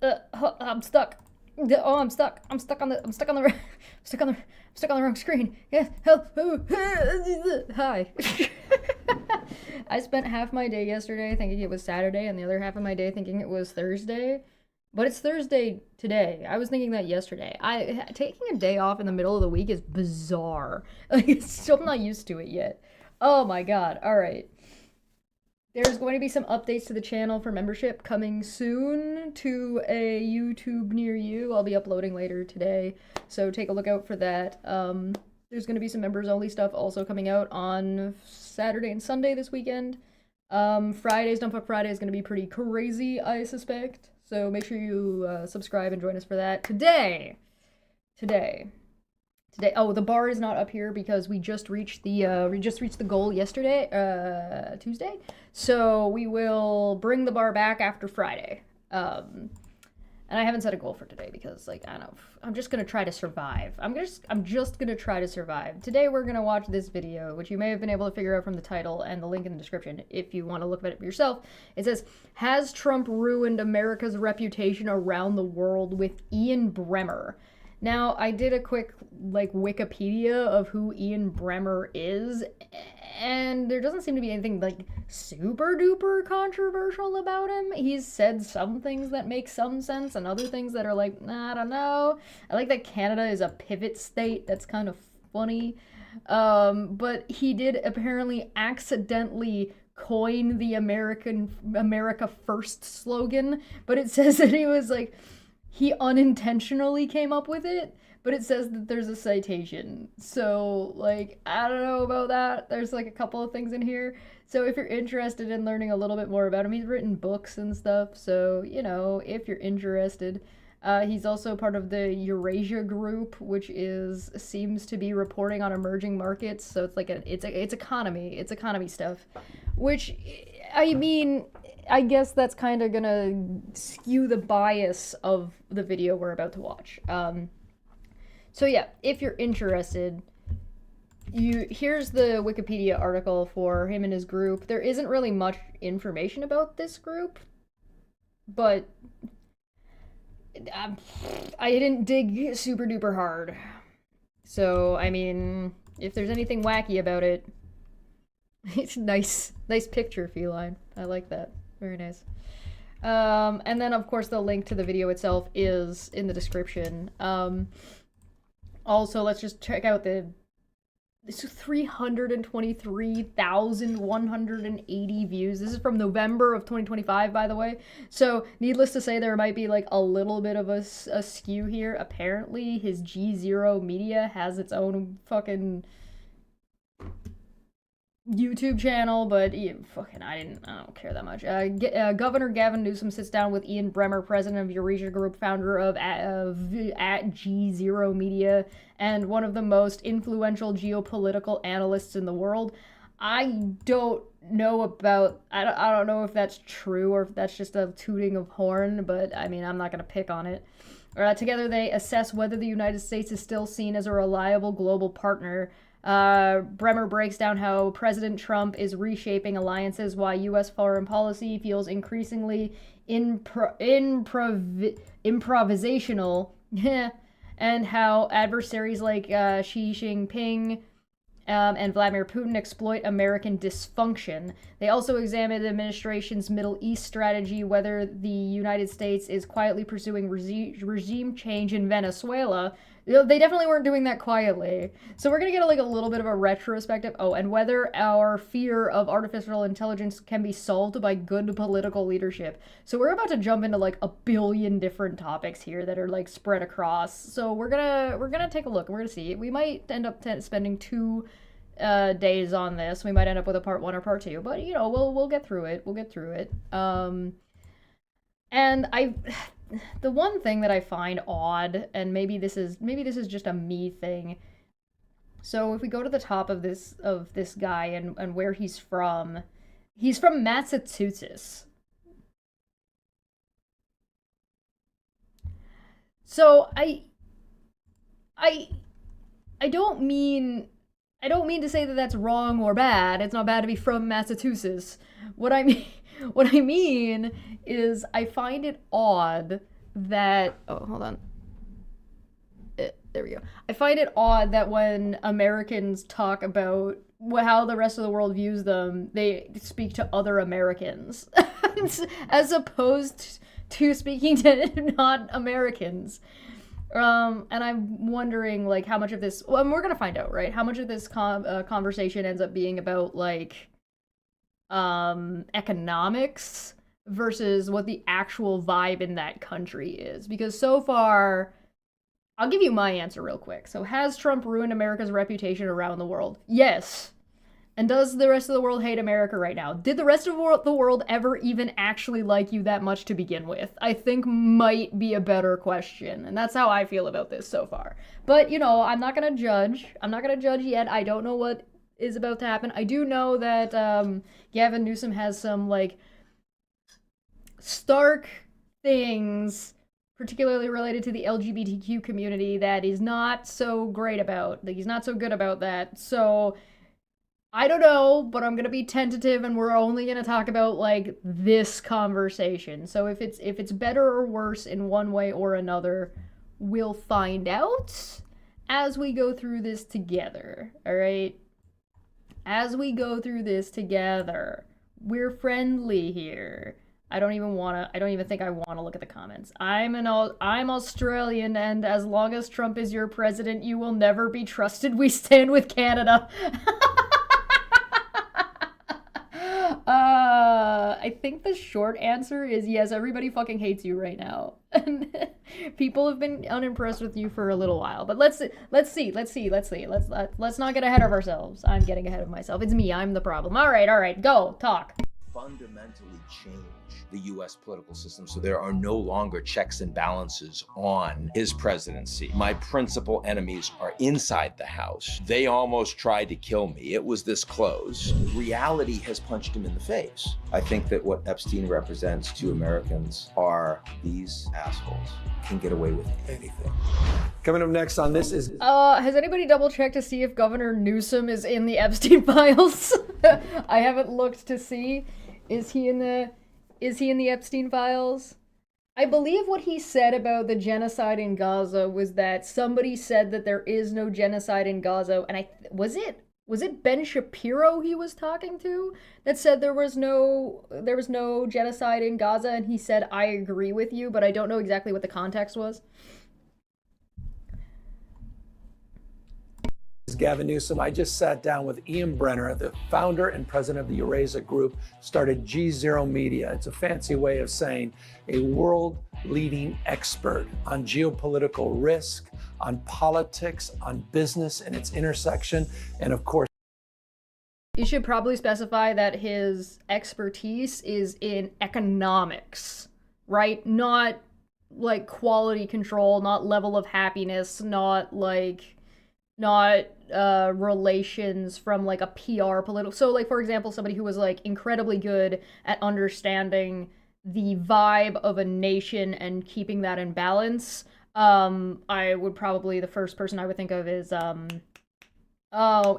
I'm stuck. Oh, I'm stuck. I'm stuck on the. I'm stuck on the. I'm stuck on the. I'm stuck on the wrong screen. Yeah, help. Hi. I spent half my day yesterday thinking it was Saturday, and the other half of my day thinking it was Thursday. But it's Thursday today. I was thinking that yesterday. I taking a day off in the middle of the week is bizarre. Like, it's still not used to it yet. Oh my god. All right. There's going to be some updates to the channel for membership coming soon to a YouTube near you. I'll be uploading later today, so take a look out for that. There's going to be some members only stuff also coming out on Saturday and Sunday this weekend. Fridays, Dump Fuck Friday is going to be pretty crazy, I suspect. So make sure you subscribe and join us for that. Today, oh, the bar is not up here because we just reached the goal yesterday, Tuesday. So we will bring the bar back after Friday. And I haven't set a goal for today because, like, I don't know, I'm just gonna try to survive. I'm just gonna try to survive. Today we're gonna watch this video, which you may have been able to figure out from the title and the link in the description if you want to look at it yourself. It says, "Has Trump ruined America's reputation around the world?" with Ian Bremmer. Now, I did a quick, like, Wikipedia of who Ian Bremmer is, and there doesn't seem to be anything, like, super duper controversial about him. He's said some things that make some sense, and other things that are like, I don't know. I like that Canada is a pivot state. That's kind of funny. But he did apparently accidentally coin the America First slogan, but it says that he was, like, he unintentionally came up with it, but it says that there's a citation. So, like, I don't know about that. There's, like, a couple of things in here. So if you're interested in learning a little bit more about him, he's written books and stuff. So, you know, if you're interested. He's also part of the Eurasia group, which seems to be reporting on emerging markets. So it's like it's economy stuff, which, I mean, I guess that's kind of gonna skew the bias of the video we're about to watch. So yeah, if you're interested, here's the Wikipedia article for him and his group. There isn't really much information about this group, but I didn't dig super duper hard. So, I mean, if there's anything wacky about it, it's nice picture, feline. I like that. Very nice. And then, of course, the link to the video itself is in the description. Also, let's just check out this 323,180 views. This is from November of 2025, by the way. So, needless to say, there might be, like, a little bit of a skew here. Apparently, his G0 Media has its own fucking YouTube channel, but I don't care that much. Governor Gavin Newsom sits down with Ian Bremmer, president of Eurasia Group, founder of at G0 Media, and one of the most influential geopolitical analysts in the world. I don't know if that's true or if that's just a tooting of horn, but I mean, I'm not gonna pick on it. Together, they assess whether the United States is still seen as a reliable global partner. Bremmer breaks down how President Trump is reshaping alliances, why U.S. foreign policy feels increasingly improvisational, and how adversaries like Xi Jinping and Vladimir Putin exploit American dysfunction. They also examine the administration's Middle East strategy, whether the United States is quietly pursuing regime change in Venezuela. They definitely weren't doing that quietly. So we're going to get a little bit of a retrospective. Oh, and whether our fear of artificial intelligence can be solved by good political leadership. So we're about to jump into like a billion different topics here that are like spread across. So we're gonna take a look and we're gonna see. We might end up spending 2 days on this. We might end up with a part 1 or part 2, but you know, we'll get through it. We'll get through it. And the one thing that I find odd, and maybe this is just a me thing. So if we go to the top of this guy and where he's from Massachusetts. So I don't mean I don't mean to say that that's wrong or bad. It's not bad to be from Massachusetts. What I mean, what I mean is I find it odd that, oh, hold on. There we go. I find it odd that when Americans talk about how the rest of the world views them, they speak to other Americans as opposed to speaking to non-Americans. And I'm wondering, like, how much of this, well, and we're gonna find out, right? How much of this conversation ends up being about, like, economics versus what the actual vibe in that country is. Because so far, I'll give you my answer real quick. So, has Trump ruined America's reputation around the world? Yes. And does the rest of the world hate America right now? Did the rest of the world ever even actually like you that much to begin with? I think might be a better question. And that's how I feel about this so far. But, you know, I'm not going to judge. I'm not going to judge yet. I don't know what is about to happen. I do know that Gavin Newsom has some, like, stark things, particularly related to the LGBTQ community, that he's not so great about. Like, he's not so good about that. So, I don't know, but I'm gonna be tentative, and we're only gonna talk about, like, this conversation. So if it's better or worse in one way or another, we'll find out as we go through this together. All right? As we go through this together, we're friendly here. I don't even think I wanna look at the comments. I'm Australian, and as long as Trump is your president, you will never be trusted. We stand with Canada. I think the short answer is yes, everybody fucking hates you right now. People have been unimpressed with you for a little while. But let's see. Let's not get ahead of ourselves. I'm getting ahead of myself. It's me. I'm the problem. All right. Go. Talk. Fundamentally change the U.S. political system so there are no longer checks and balances on his presidency. My principal enemies are inside the House. They almost tried to kill me. It was this close. Reality has punched him in the face. I think that what Epstein represents to Americans are these assholes can get away with anything. Coming up next on this is... has anybody double checked to see if Governor Newsom is in the Epstein files? I haven't looked to see. Is he in the Epstein files? I believe what he said about the genocide in Gaza was that somebody said that there is no genocide in Gaza, and was it Ben Shapiro he was talking to that said there was no genocide in Gaza, and he said, I agree with you, but I don't know exactly what the context was. Gavin Newsom. I just sat down with Ian Bremmer, the founder and president of the Eurasia Group, started G0 Media. It's a fancy way of saying a world-leading expert on geopolitical risk, on politics, on business and its intersection, and of course, you should probably specify that his expertise is in economics, right? Not like quality control, not level of happiness, not relations from like a PR political. So like, for example, somebody who was like incredibly good at understanding the vibe of a nation and keeping that in balance. I would probably, the first person I would think of is,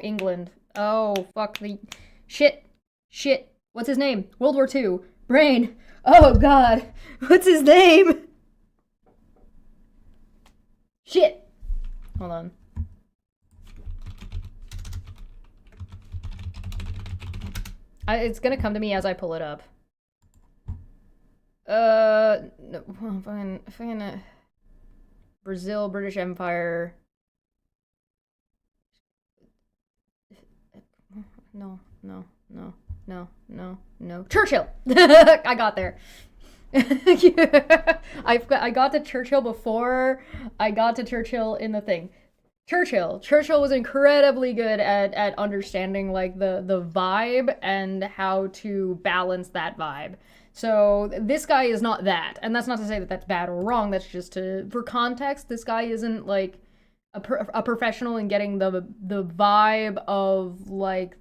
England. Oh, fuck the shit. What's his name? World War II. Brain. Oh God. What's his name? Shit. Hold on. It's gonna come to me as I pull it up. No, fine. Brazil, British Empire. No. Churchill! I got there. I got to Churchill before I got to Churchill in the thing. Churchill was incredibly good at understanding like the vibe and how to balance that vibe. So this guy is not that, and that's not to say that that's bad or wrong. That's just for context. This guy isn't like a professional in getting the vibe of like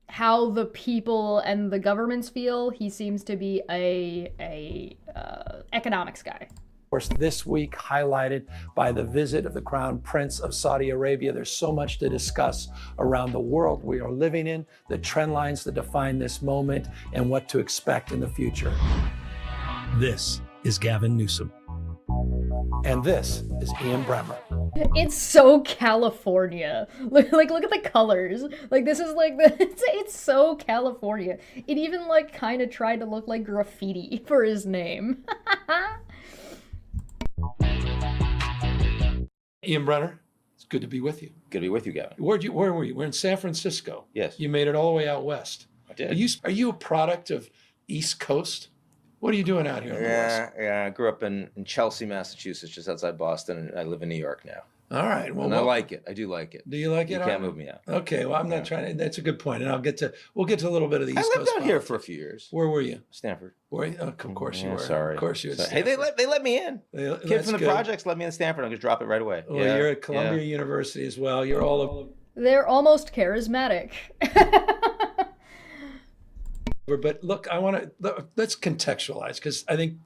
how the people and the governments feel. He seems to be a economics guy. course, this week highlighted by the visit of the Crown Prince of Saudi Arabia. There's so much to discuss around the world we are living in, the trend lines that define this moment, and what to expect in the future. This is Gavin Newsom. And this is Ian Bremmer. It's so California. Look at the colors. Like, this is like it's so California. It even like kind of tried to look like graffiti for his name. Ian Brenner, it's good to be with you. Good to be with you, Gavin. Where were you? We're in San Francisco. Yes. You made it all the way out west. I did. Are you a product of East Coast? What are you doing out here in the West? Yeah. I grew up in Chelsea, Massachusetts, just outside Boston, and I live in New York now. All right. Well, and I like it. I do like it. Do you like it? You can't move me out. Okay. Well, I'm not trying to. That's a good point, and we'll get to a little bit of the East Coast. I lived out here for a few years. Where were you? Stanford. Were you? Oh, of course you were. Sorry. Of course you were. Hey, they let me in. Kid from the projects let me in Stanford. I'll just drop it right away. Well, you're at Columbia University as well. You're all of. They're almost charismatic. But look, let's contextualize, because I think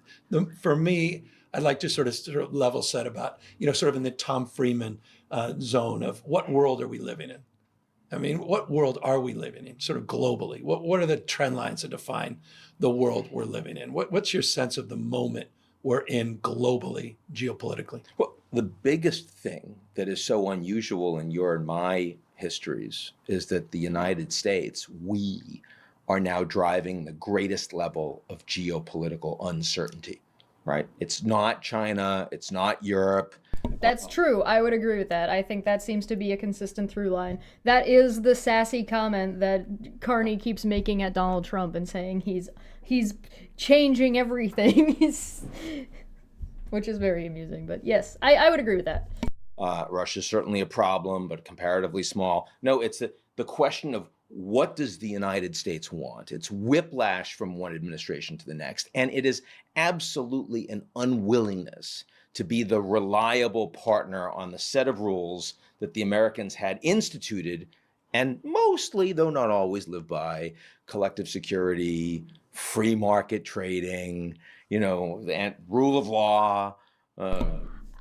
for me, I'd like to sort of level set about, sort of in the Tom Friedman zone of what world are we living in? I mean, what world are we living in, sort of globally? What are the trend lines that define the world we're living in? What's your sense of the moment we're in globally, geopolitically? Well, the biggest thing that is so unusual in your and my histories is that the United States, we are now driving the greatest level of geopolitical uncertainty, right? It's not China, it's not Europe. That's true. I would agree with that. I think that seems to be a consistent through line. That is the sassy comment that Carney keeps making at Donald Trump and saying he's changing everything, which is very amusing. But yes, I would agree with that. Russia's certainly a problem, but comparatively small. No, it's the question of what does the United States want? It's whiplash from one administration to the next. And it is absolutely an unwillingness to be the reliable partner on the set of rules that the Americans had instituted and mostly, though not always, live by: collective security, free market trading, the rule of law.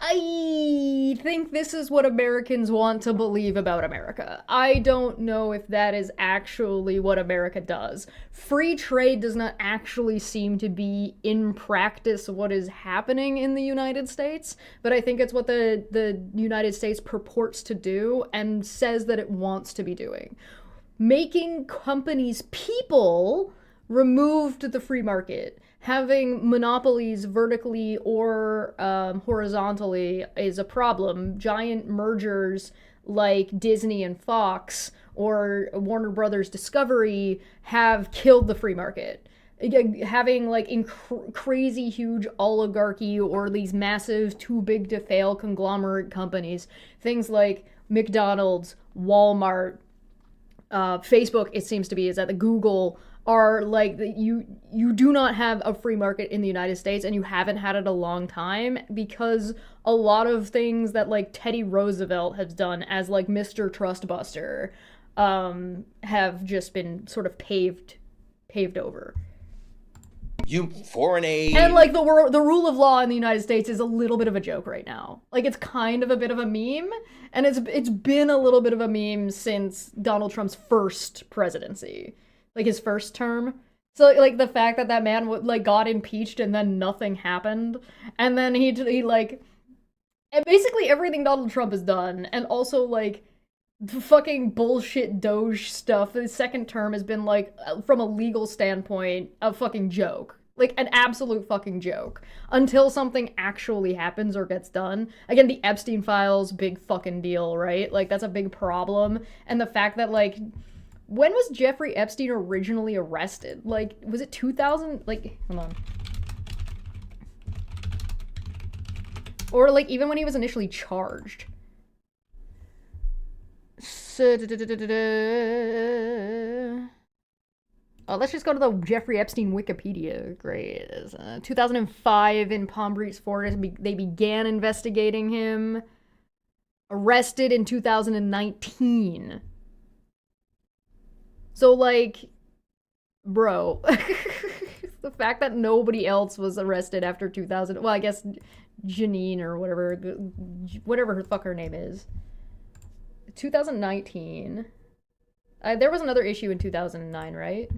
I think this is what Americans want to believe about America. I don't know if that is actually what America does. Free trade does not actually seem to be, in practice, what is happening in the United States, but I think it's what the United States purports to do and says that it wants to be doing. Making companies people removed the free market. Having monopolies vertically or horizontally is a problem. Giant mergers like Disney and Fox or Warner Brothers Discovery have killed the free market. Having crazy huge oligarchy or these massive too big to fail conglomerate companies, things like McDonald's, Walmart, Facebook, it seems to be, is that the Google are like, you do not have a free market in the United States, and you haven't had it a long time, because a lot of things that like Teddy Roosevelt has done as like Mr. Trustbuster have just been sort of paved over. Foreign aid. And like the rule of law in the United States is a little bit of a joke right now. Like, it's kind of a bit of a meme, and it's been a little bit of a meme since Donald Trump's first presidency. Like, his first term. So, like, the fact that man, got impeached and then nothing happened. And then he and basically everything Donald Trump has done, and also, like, the fucking bullshit Doge stuff, his second term has been, like, from a legal standpoint, a fucking joke. Like, an absolute fucking joke. Until something actually happens or gets done. Again, the Epstein files, big fucking deal, right? Like, that's a big problem. And the fact that, like, when was Jeffrey Epstein originally arrested? Like, was it 2000? Like, hold on. Or, like, even when he was initially charged. So, oh, let's just go to the Jeffrey Epstein Wikipedia. Great. 2005 in Palm Beach, Florida, they began investigating him. Arrested in 2019. So, like, bro, the fact that nobody else was arrested after 2000, well, I guess Janine or whatever her fuck her name is. 2019. There was another issue in 2009, right?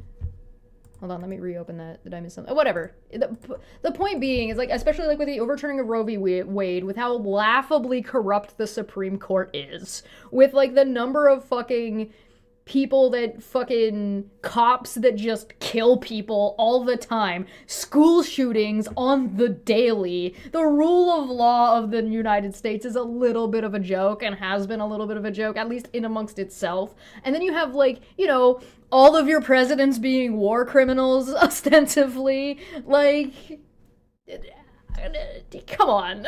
Hold on, let me reopen that. Did I miss something? Whatever. The point being is, like, especially like with the overturning of Roe v. Wade, with how laughably corrupt the Supreme Court is, with like the number of fucking people that fucking cops that just kill people all the time, school shootings on the daily, the rule of law of the United States is a little bit of a joke and has been a little bit of a joke, at least in amongst itself. And then you have, like, you know, all of your presidents being war criminals ostensibly, like, come on.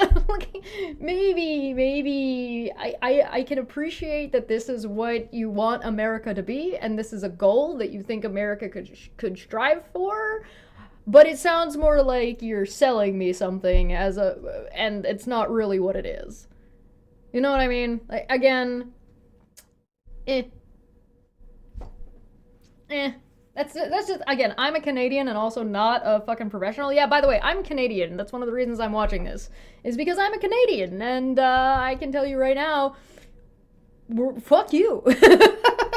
maybe I can appreciate that this is what you want America to be, and this is a goal that you think America could strive for, but it sounds more like you're selling me something and it's not really what it is. You know what I mean? Like, again, That's just, again, I'm a Canadian and also not a fucking professional. Yeah, by the way, I'm Canadian. That's one of the reasons I'm watching this, is because I'm a Canadian, and I can tell you right now, fuck you.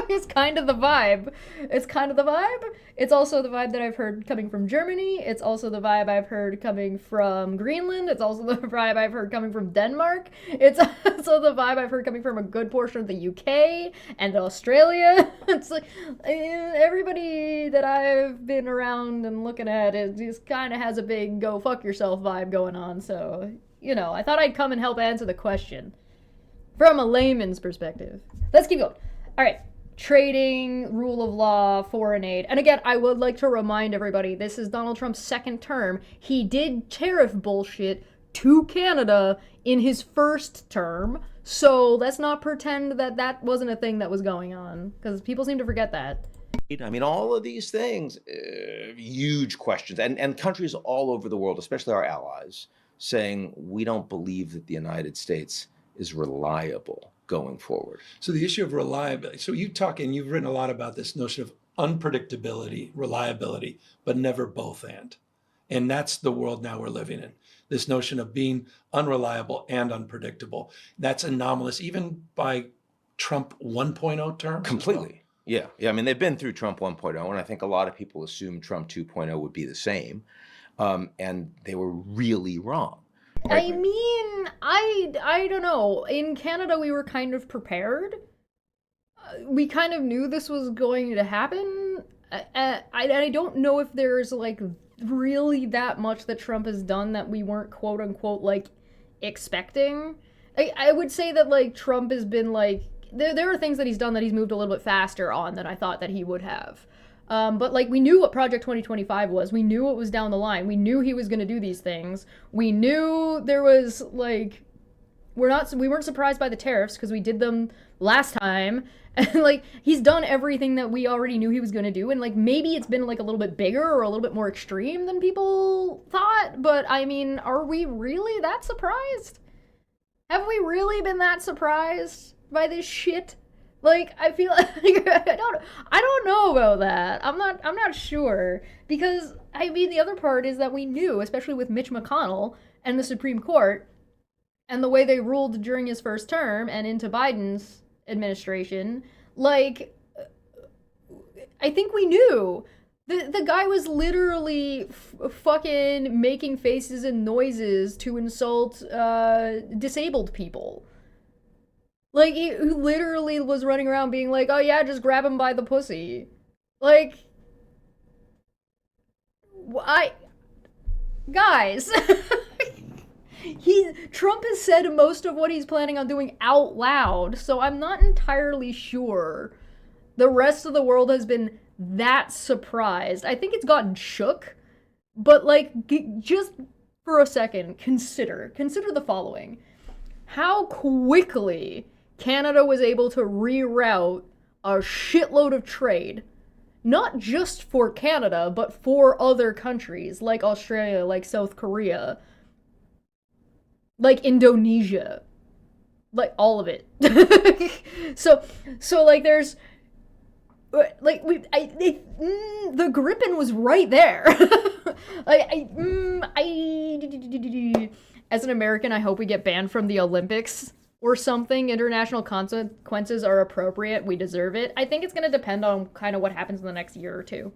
It's kind of the vibe. It's kind of the vibe. It's also the vibe that I've heard coming from Germany. It's also the vibe I've heard coming from Greenland. It's also the vibe I've heard coming from Denmark. It's also the vibe I've heard coming from a good portion of the UK and Australia. It's like everybody that I've been around and looking at, it just kind of has a big go fuck yourself vibe going on. So, you know, I thought I'd come and help answer the question from a layman's perspective. Let's keep going. All right. Trading, rule of law, foreign aid. And again, I would like to remind everybody, this is Donald Trump's second term. He did tariff bullshit to Canada in his first term. So let's not pretend that that wasn't a thing that was going on, because people seem to forget that. I mean, all of these things, huge questions. And countries all over the world, especially our allies, saying, we don't believe that the United States is reliable going forward. So the issue of reliability, so you talk, and you've written a lot about this notion of unpredictability, reliability, but never both and. And that's the world now we're living in. This notion of being unreliable and unpredictable. That's anomalous, even by Trump 1.0 terms. Completely. Yeah. I mean, they've been through Trump 1.0, and I think a lot of people assumed Trump 2.0 would be the same. And they were really wrong. I mean, I don't know. In Canada, we were kind of prepared. We kind of knew this was going to happen. I don't know if there's, like, really that much that Trump has done that we weren't, quote-unquote, like, expecting. I would say that, like, Trump has been, like, there are things that he's done that he's moved a little bit faster on than I thought that he would have. But, like, we knew what Project 2025 was. We knew it was down the line. We knew he was going to do these things. We knew there was, like, we weren't surprised by the tariffs because we did them last time. And, like, he's done everything that we already knew he was going to do. And, like, maybe it's been, like, a little bit bigger or a little bit more extreme than people thought. But, I mean, are we really that surprised? Have we really been that surprised by this shit? Like, I feel like, I don't know about that. I'm not sure. Because, I mean, the other part is that we knew, especially with Mitch McConnell and the Supreme Court, and the way they ruled during his first term and into Biden's administration, like, I think we knew. The guy was literally fucking making faces and noises to insult disabled people. Like, he literally was running around being like, oh yeah, just grab him by the pussy. Like, guys, Trump has said most of what he's planning on doing out loud, so I'm not entirely sure the rest of the world has been that surprised. I think it's gotten shook, but, like, just for a second, consider the following. How quickly Canada was able to reroute a shitload of trade, not just for Canada, but for other countries like Australia, like South Korea, like Indonesia, like all of it. So like there's, like the Gripen was right there. as an American, I hope we get banned from the Olympics or something. International consequences are appropriate. We deserve it. I think it's going to depend on kind of what happens in the next year or two.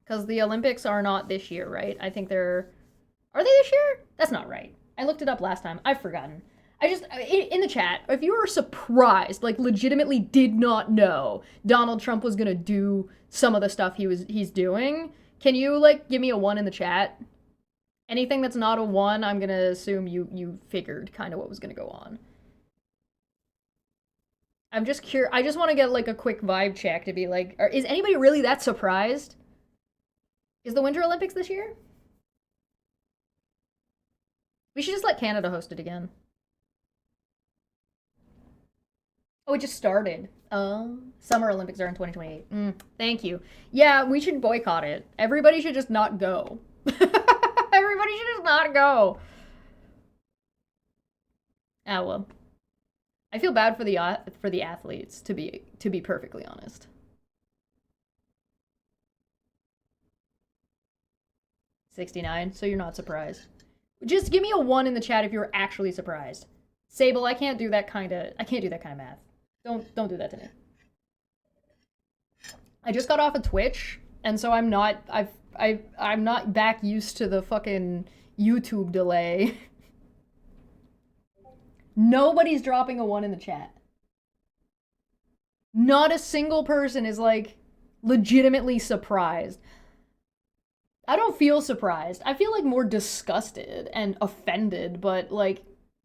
Because the Olympics are not this year, right? I think they're... Are they this year? That's not right. I looked it up last time. I've forgotten. In the chat, if you were surprised, like legitimately did not know Donald Trump was going to do some of the stuff he's doing, can you like give me a 1 in the chat? Anything that's not a 1, I'm going to assume you figured kind of what was going to go on. I'm just curious. I just want to get like a quick vibe check to be like, is anybody really that surprised? Is the Winter Olympics this year? We should just let Canada host it again. Oh, it just started. Summer Olympics are in 2028. Thank you. Yeah, we should boycott it. Everybody should just not go. Everybody should just not go. Ah, well. I feel bad for the athletes, to be perfectly honest. $69, so you're not surprised. Just give me a 1 in the chat if you're actually surprised. Sable, I can't do that kind of math. Don't do that to me. I just got off of Twitch, and so I'm not back used to the fucking YouTube delay. Nobody's dropping a 1 in the chat. Not a single person is like legitimately surprised. I don't feel surprised. I feel like more disgusted and offended, but like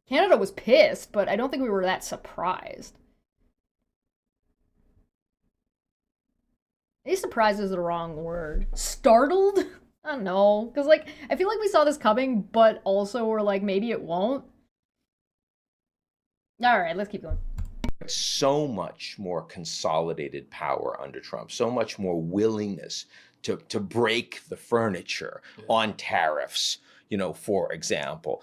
Canada was pissed, but I don't think we were that surprised. Maybe surprised is the wrong word. Startled? I don't know. Because like, I feel like we saw this coming, but also we're like, maybe it won't. All right, let's keep going. So much more consolidated power under Trump, so much more willingness to break the furniture on tariffs, you know, for example,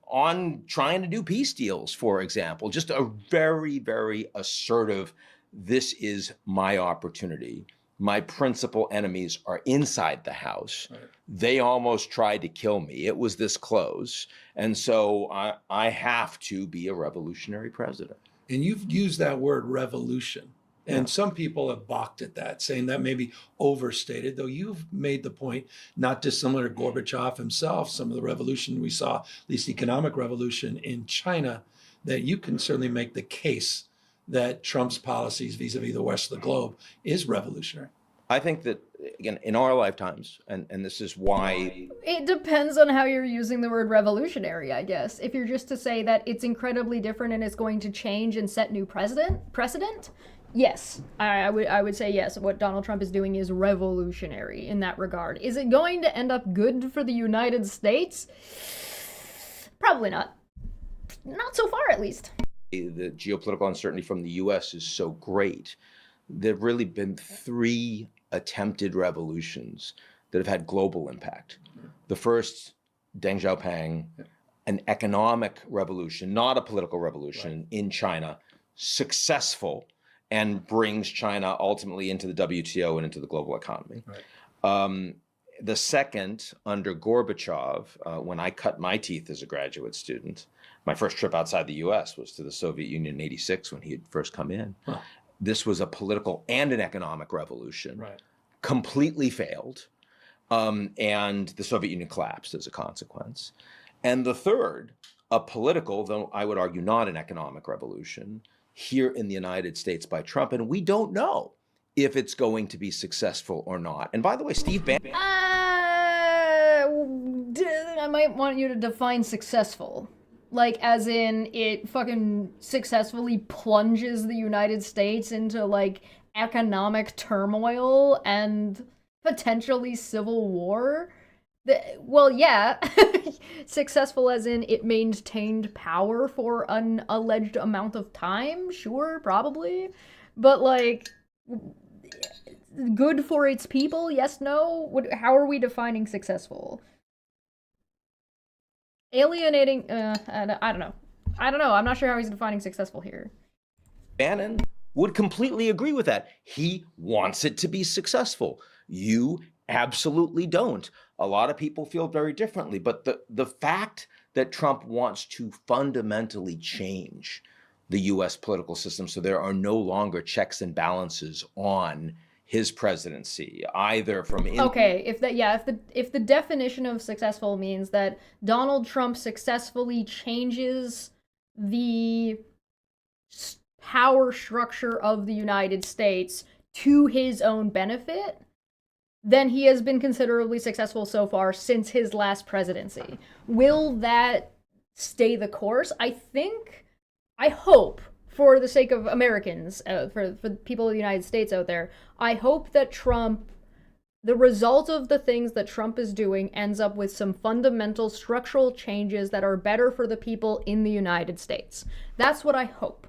on trying to do peace deals, for example, just a very, very assertive, this is my opportunity. My principal enemies are inside the house. Right. They almost tried to kill me. It was this close. And so I have to be a revolutionary president. And you've used that word revolution. And some people have balked at that, saying that may be overstated, though you've made the point, not dissimilar to Gorbachev himself, some of the revolution we saw, at least economic revolution in China, that you can certainly make the case that Trump's policies vis-a-vis the rest of the globe is revolutionary. I think that, again, in our lifetimes, and this is why... It depends on how you're using the word revolutionary, I guess. If you're just to say that it's incredibly different and it's going to change and set new precedent, yes, I would say yes. What Donald Trump is doing is revolutionary in that regard. Is it going to end up good for the United States? Probably not. Not so far, at least. The geopolitical uncertainty from the U.S. is so great. There have really been 3 attempted revolutions that have had global impact. The first, Deng Xiaoping, an economic revolution, not a political revolution, in China, successful, and brings China ultimately into the WTO and into the global economy. Right. The second, under Gorbachev, when I cut my teeth as a graduate student, my first trip outside the US was to the Soviet Union in '86 when he had first come in. Huh. This was a political and an economic revolution, right. Completely failed, and the Soviet Union collapsed as a consequence. And the third, a political, though I would argue not an economic revolution, here in the United States by Trump, and we don't know if it's going to be successful or not. And by the way, Steve Bannon... I might want you to define successful. Like, as in, it fucking successfully plunges the United States into, like, economic turmoil and potentially civil war? Well, yeah. Successful as in it maintained power for an alleged amount of time? Sure, probably. But, like, good for its people? Yes, no? How are we defining successful? Alienating, I don't know. I'm not sure how he's defining successful here. Bannon would completely agree with that. He wants it to be successful. You absolutely don't. A lot of people feel very differently, but the fact that Trump wants to fundamentally change the US political system so there are no longer checks and balances on his presidency, either from Okay, if the definition of successful means that Donald Trump successfully changes the power structure of the United States to his own benefit, then he has been considerably successful so far since his last presidency. Will that stay the course? I hope, for the sake of Americans, for the people of the United States out there, I hope that the result of the things that Trump is doing ends up with some fundamental structural changes that are better for the people in the United States. That's what I hope.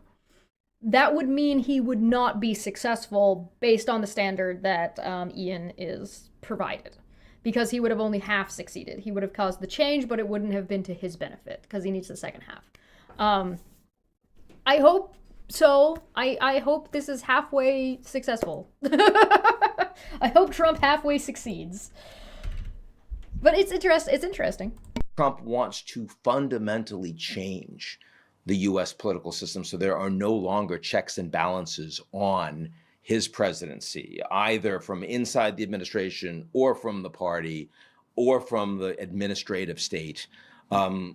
That would mean he would not be successful based on the standard that Ian is provided, because he would have only half succeeded. He would have caused the change, but it wouldn't have been to his benefit, because he needs the second half. I hope so. I hope this is halfway successful. I hope Trump halfway succeeds. But it's interesting. Trump wants to fundamentally change the US political system so there are no longer checks and balances on his presidency, either from inside the administration or from the party or from the administrative state.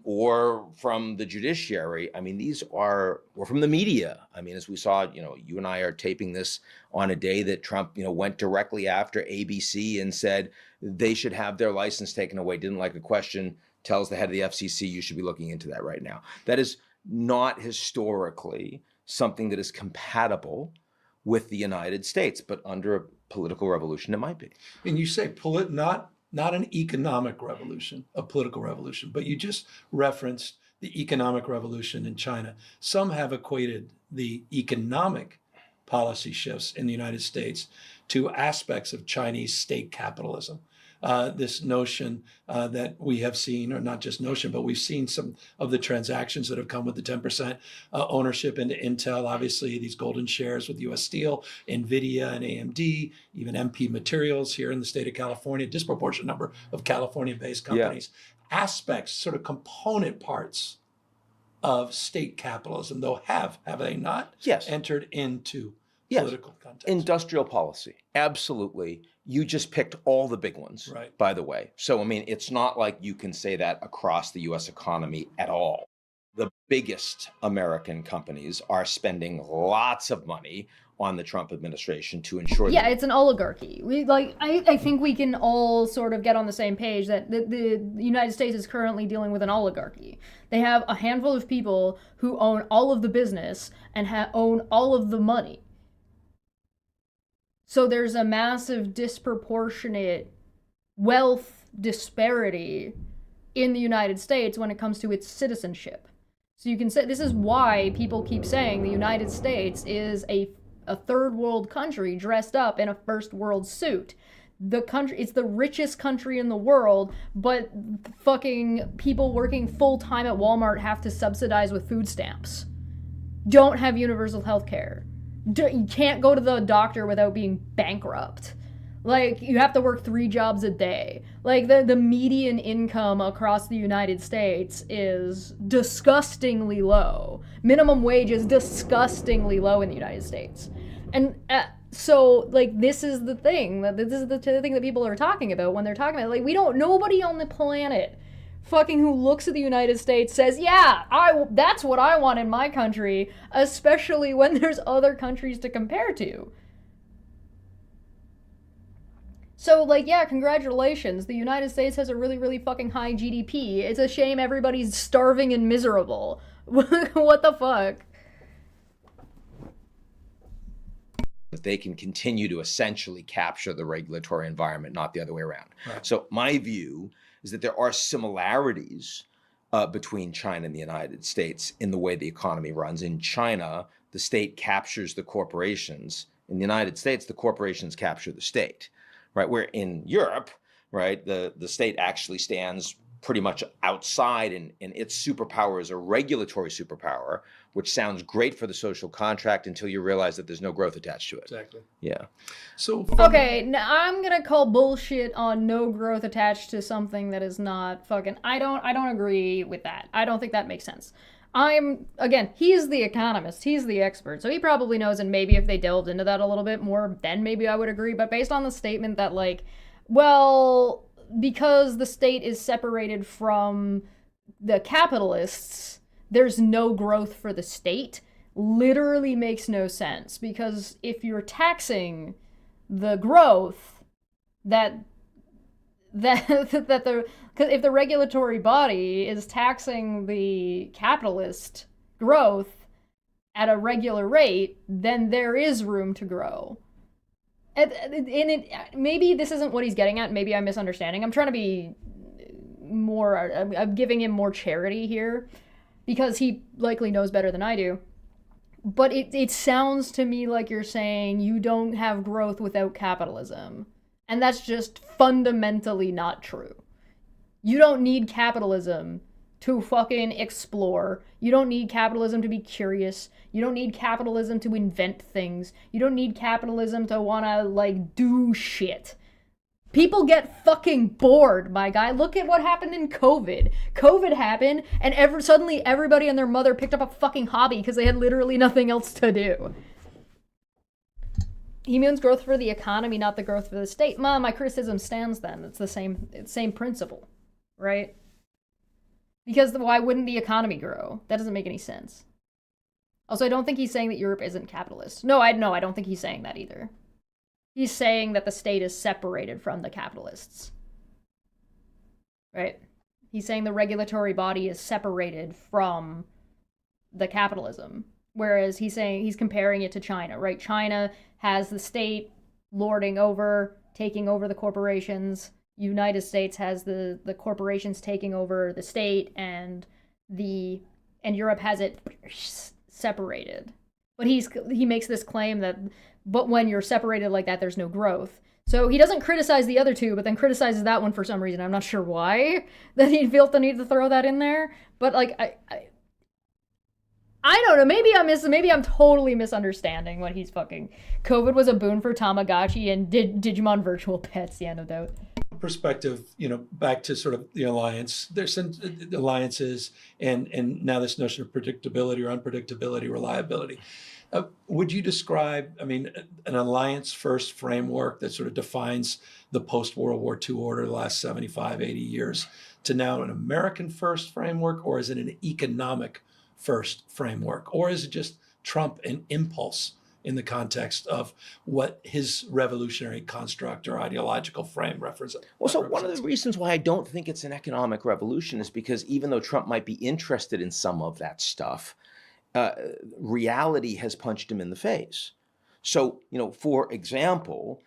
Or from the judiciary. I mean, or from the media. I mean, as we saw, you and I are taping this on a day that Trump, went directly after ABC and said they should have their license taken away, didn't like a question, tells the head of the FCC, you should be looking into that right now. That is not historically something that is compatible with the United States, but under a political revolution, it might be. And you say not an economic revolution, a political revolution, but you just referenced the economic revolution in China. Some have equated the economic policy shifts in the United States to aspects of Chinese state capitalism. This notion that we have seen, or not just notion, but we've seen some of the transactions that have come with the 10% ownership into Intel, obviously these golden shares with US Steel, NVIDIA and AMD, even MP Materials here in the state of California, disproportionate number of California-based companies. Yeah. Aspects, sort of component parts of state capitalism, though have they not entered into political context? Industrial policy, absolutely. You just picked all the big ones, right, by the way. So, I mean, it's not like you can say that across the U.S. economy at all. The biggest American companies are spending lots of money on the Trump administration to ensure that... it's an oligarchy. I think we can all sort of get on the same page that the United States is currently dealing with an oligarchy. They have a handful of people who own all of the business and own all of the money. So there's a massive disproportionate wealth disparity in the United States when it comes to its citizenship. So you can say, this is why people keep saying the United States is a third world country dressed up in a first world suit. It's the richest country in the world, but fucking people working full time at Walmart have to subsidize with food stamps. Don't have universal health care. You can't go to the doctor without being bankrupt. Like, you have to work 3 jobs a day. Like, the median income across the United States is disgustingly low. Minimum wage is disgustingly low in the United States. And so, like, this is the thing. This is the thing that people are talking about when they're talking about, like, nobody on the planet fucking who looks at the United States says, that's what I want in my country, especially when there's other countries to compare to. So, congratulations. The United States has a really, really fucking high GDP. It's a shame everybody's starving and miserable. What the fuck? That they can continue to essentially capture the regulatory environment, not the other way around. Right. So my view is that there are similarities between China and the United States in the way the economy runs. In China, the state captures the corporations. In the United States, the corporations capture the state, right? Where in Europe, right, the state actually stands pretty much outside, and its superpower is a regulatory superpower, which sounds great for the social contract until you realize that there's no growth attached to it. Exactly. Yeah. So Okay, now I'm gonna call bullshit on no growth attached to something that is not fucking. I don't agree with that. I don't think that makes sense. Again, he's the economist, he's the expert, so he probably knows, and maybe if they delved into that a little bit more, then maybe I would agree. But based on the statement that, like, well, because the state is separated from the capitalists, there's no growth for the state, literally makes no sense. Because if you're taxing the growth that if the regulatory body is taxing the capitalist growth at a regular rate, then there is room to grow. Maybe this isn't what he's getting at. Maybe I'm misunderstanding. I'm trying to be more. I'm giving him more charity here because he likely knows better than I do. But it sounds to me like you're saying you don't have growth without capitalism. And that's just fundamentally not true. You don't need capitalism to fucking explore. You don't need capitalism to be curious. You don't need capitalism to invent things. You don't need capitalism to wanna, like, do shit. People get fucking bored, my guy. Look at what happened in COVID. COVID happened, and suddenly everybody and their mother picked up a fucking hobby because they had literally nothing else to do. He means growth for the economy, not the growth for the state. My criticism stands then. It's the same principle, right? Because why wouldn't the economy grow? That doesn't make any sense. Also, I don't think he's saying that Europe isn't capitalist. No, I don't think he's saying that either. He's saying that the state is separated from the capitalists. Right? He's saying the regulatory body is separated from the capitalism. Whereas he's comparing it to China, right? China has the state lording over, taking over the corporations. United States has the corporations taking over the state, and Europe has it separated. But he makes this claim that, but when you're separated like that, there's no growth. So he doesn't criticize the other two, but then criticizes that one for some reason. I'm not sure why that he felt the need to throw that in there. But like I don't know. Maybe I'm totally misunderstanding what he's fucking. COVID was a boon for Tamagotchi and Digimon virtual pets. Yeah, no doubt. Perspective, back to sort of the alliance. There's some alliances, and now this notion of predictability or unpredictability, reliability. Would you describe, an alliance first framework that sort of defines the post-World War II order, the last 75, 80 years, to now an American first framework, or is it an economic first framework, or is it just Trump an impulse in the context of what his revolutionary construct or ideological frame represents? Well, so one of the reasons why I don't think it's an economic revolution is because even though Trump might be interested in some of that stuff, reality has punched him in the face. So, for example,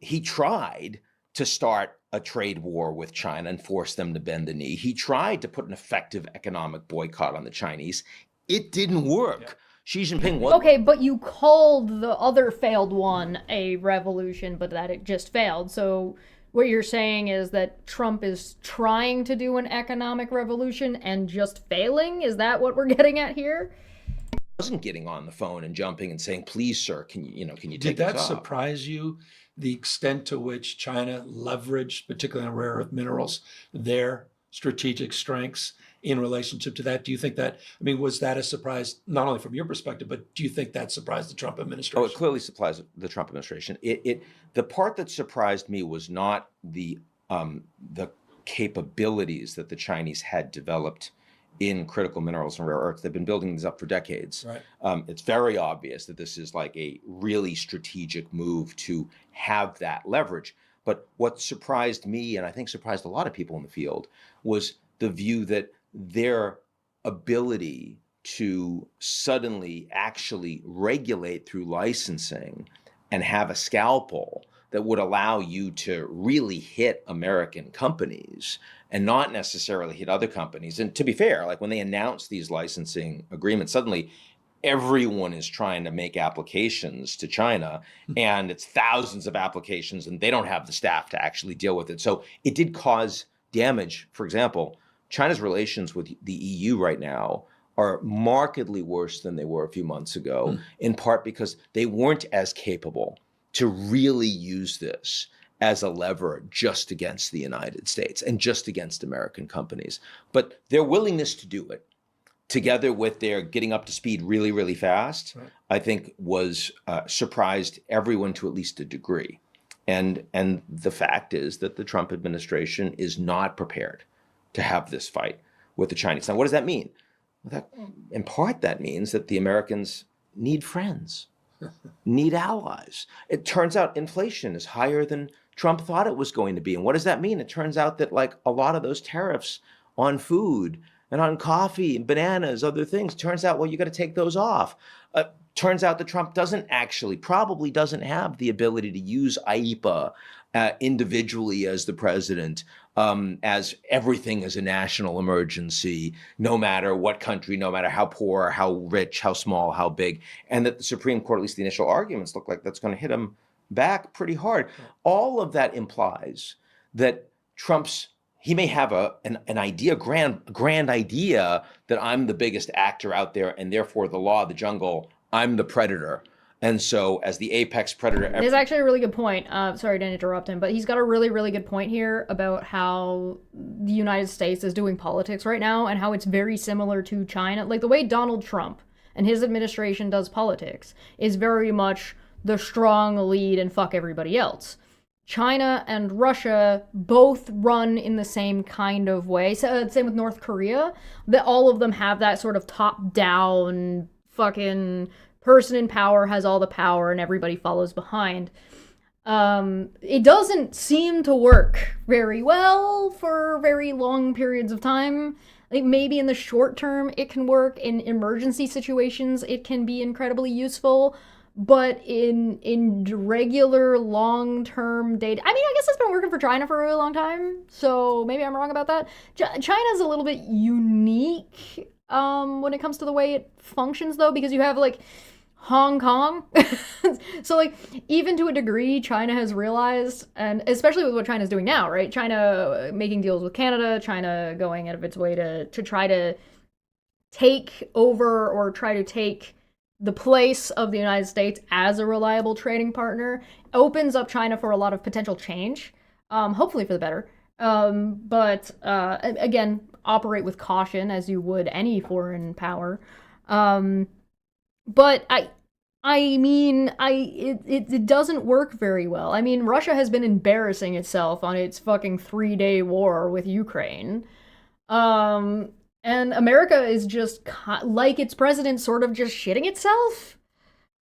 he tried to start a trade war with China and force them to bend the knee. He tried to put an effective economic boycott on the Chinese. It didn't work. Yeah. Xi Jinping was... Okay, but you called the other failed one a revolution, but that it just failed. So what you're saying is that Trump is trying to do an economic revolution and just failing? Is that what we're getting at here? Wasn't getting on the phone and jumping and saying, "Please, sir, can you take this off?" Did that surprise you, the extent to which China leveraged, particularly on rare earth minerals, their strategic strengths in relationship to that? Do you think that, was that a surprise, not only from your perspective, but do you think that surprised the Trump administration? Oh, it clearly surprised the Trump administration. The part that surprised me was not the capabilities that the Chinese had developed in critical minerals and rare earths. They've been building these up for decades. Right. It's very obvious that this is like a really strategic move to have that leverage. But what surprised me, and I think surprised a lot of people in the field, was the view that their ability to suddenly actually regulate through licensing and have a scalpel that would allow you to really hit American companies and not necessarily hit other companies. And to be fair, like when they announced these licensing agreements, suddenly everyone is trying to make applications to China, and it's thousands of applications, and they don't have the staff to actually deal with it. So it did cause damage. For example, China's relations with the EU right now are markedly worse than they were a few months ago, in part because they weren't as capable to really use this as a lever just against the United States and just against American companies. But their willingness to do it, together with their getting up to speed really, really fast, I think was surprised everyone to at least a degree. And the fact is that the Trump administration is not prepared to have this fight with the Chinese. Now, what does that mean? Well, in part, that means that the Americans need friends, need allies. It turns out inflation is higher than Trump thought it was going to be. And what does that mean? It turns out that like a lot of those tariffs on food and on coffee and bananas, other things, turns out, well, you got to take those off. Turns out that Trump probably doesn't have the ability to use IEPA individually as the president, as everything is a national emergency, no matter what country, no matter how poor, how rich, how small, how big, and that the Supreme Court, at least the initial arguments look like that's going to hit him back pretty hard. All of that implies that he may have an idea, grand idea that I'm the biggest actor out there, and therefore the law of the jungle, I'm the predator. And so as the apex predator... There's actually a really good point. Sorry to interrupt him, but he's got a really, really good point here about how the United States is doing politics right now and how it's very similar to China. Like the way Donald Trump and his administration does politics is very much the strong lead and fuck everybody else. China and Russia both run in the same kind of way. So, same with North Korea. That all of them have that sort of top-down fucking person in power has all the power and everybody follows behind. It doesn't seem to work very well for very long periods of time. Like maybe in the short term it can work. In emergency situations it can be incredibly useful. But in regular long-term data, I mean, I guess it's been working for China for a really long time, so maybe I'm wrong about that. China's a little bit unique when it comes to the way it functions, though, because you have, like, Hong Kong. So, like, even to a degree, China has realized, and especially with what China's doing now, right? China making deals with Canada, China going out of its way to try to take over or try to take the place of the United States as a reliable trading partner opens up China for a lot of potential change, hopefully for the better. But again, operate with caution as you would any foreign power. But it doesn't work very well. I mean, Russia has been embarrassing itself on its fucking 3-day war with Ukraine. And America is just, like its president, sort of just shitting itself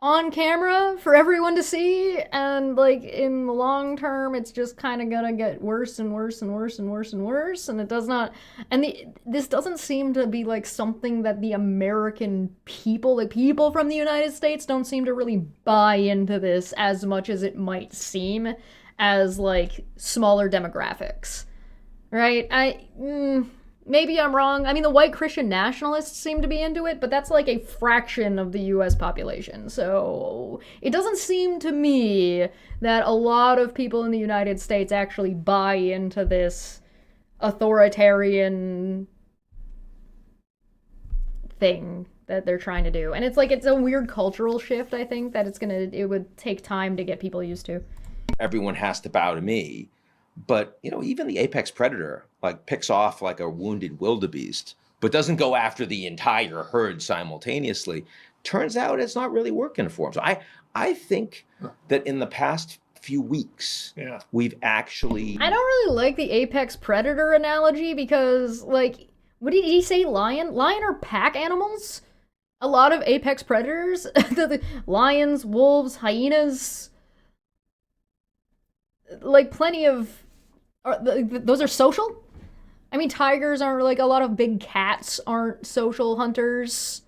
on camera for everyone to see. And, like, in the long term, it's just kind of gonna get worse and worse and worse and worse and worse. And it does not... And this doesn't seem to be, like, something that the American people, like, people from the United States don't seem to really buy into this as much as it might seem as, like, smaller demographics. Right? Maybe I'm wrong. I mean, the white Christian nationalists seem to be into it, but that's like a fraction of the US population. So it doesn't seem to me that a lot of people in the United States actually buy into this authoritarian thing that they're trying to do. And it's like, it's a weird cultural shift, I think, that it would take time to get people used to. Everyone has to bow to me. But, you know, even the apex predator, like, picks off like a wounded wildebeest, but doesn't go after the entire herd simultaneously. Turns out it's not really working for him. So I think that in the past few weeks, we've actually... I don't really like the apex predator analogy because, like, what did he say, lion? Lion are pack animals? A lot of apex predators, the lions, wolves, hyenas, like, plenty of... those are social? I mean, tigers aren't, like, a lot of big cats aren't social hunters.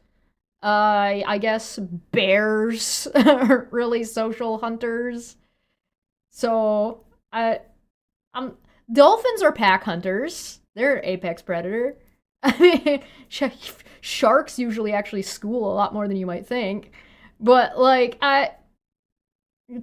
I guess bears aren't really social hunters. So, dolphins are pack hunters. They're apex predator. I mean, sharks usually actually school a lot more than you might think. But, like,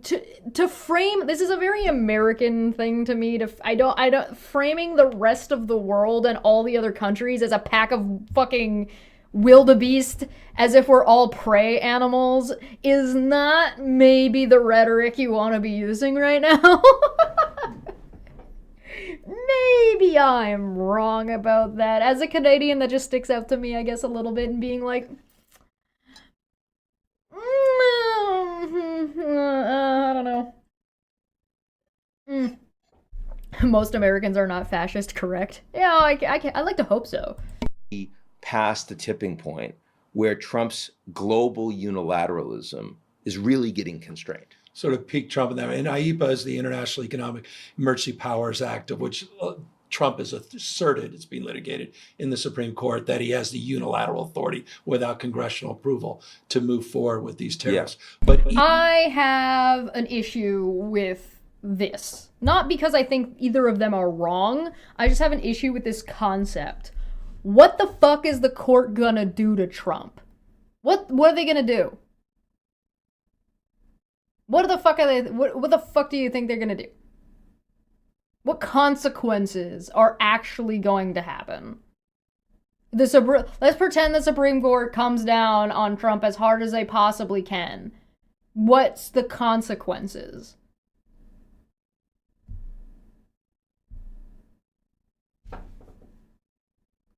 to frame, this is a very American thing to me, I don't framing the rest of the world and all the other countries as a pack of fucking wildebeest as if we're all prey animals is not maybe the rhetoric you want to be using right now. Maybe I'm wrong about that. As a Canadian, that just sticks out to me, I guess, a little bit, and being like, I don't know. Most Americans are not fascist, correct? Yeah, I like to hope so. Past the tipping point where Trump's global unilateralism is really getting constrained. Sort of peak Trump in that. And IEPA is the International Economic Emergency Powers Act, of which Trump has asserted, it's being litigated in the Supreme Court, that he has the unilateral authority without congressional approval to move forward with these tariffs. Yeah. But I have an issue with this. Not because I think either of them are wrong. I just have an issue with this concept. What the fuck is the court gonna do to Trump? What are they gonna do? What the fuck are they? What the fuck do you think they're gonna do? What consequences are actually going to happen? Let's pretend the Supreme Court comes down on Trump as hard as they possibly can. What's the consequences?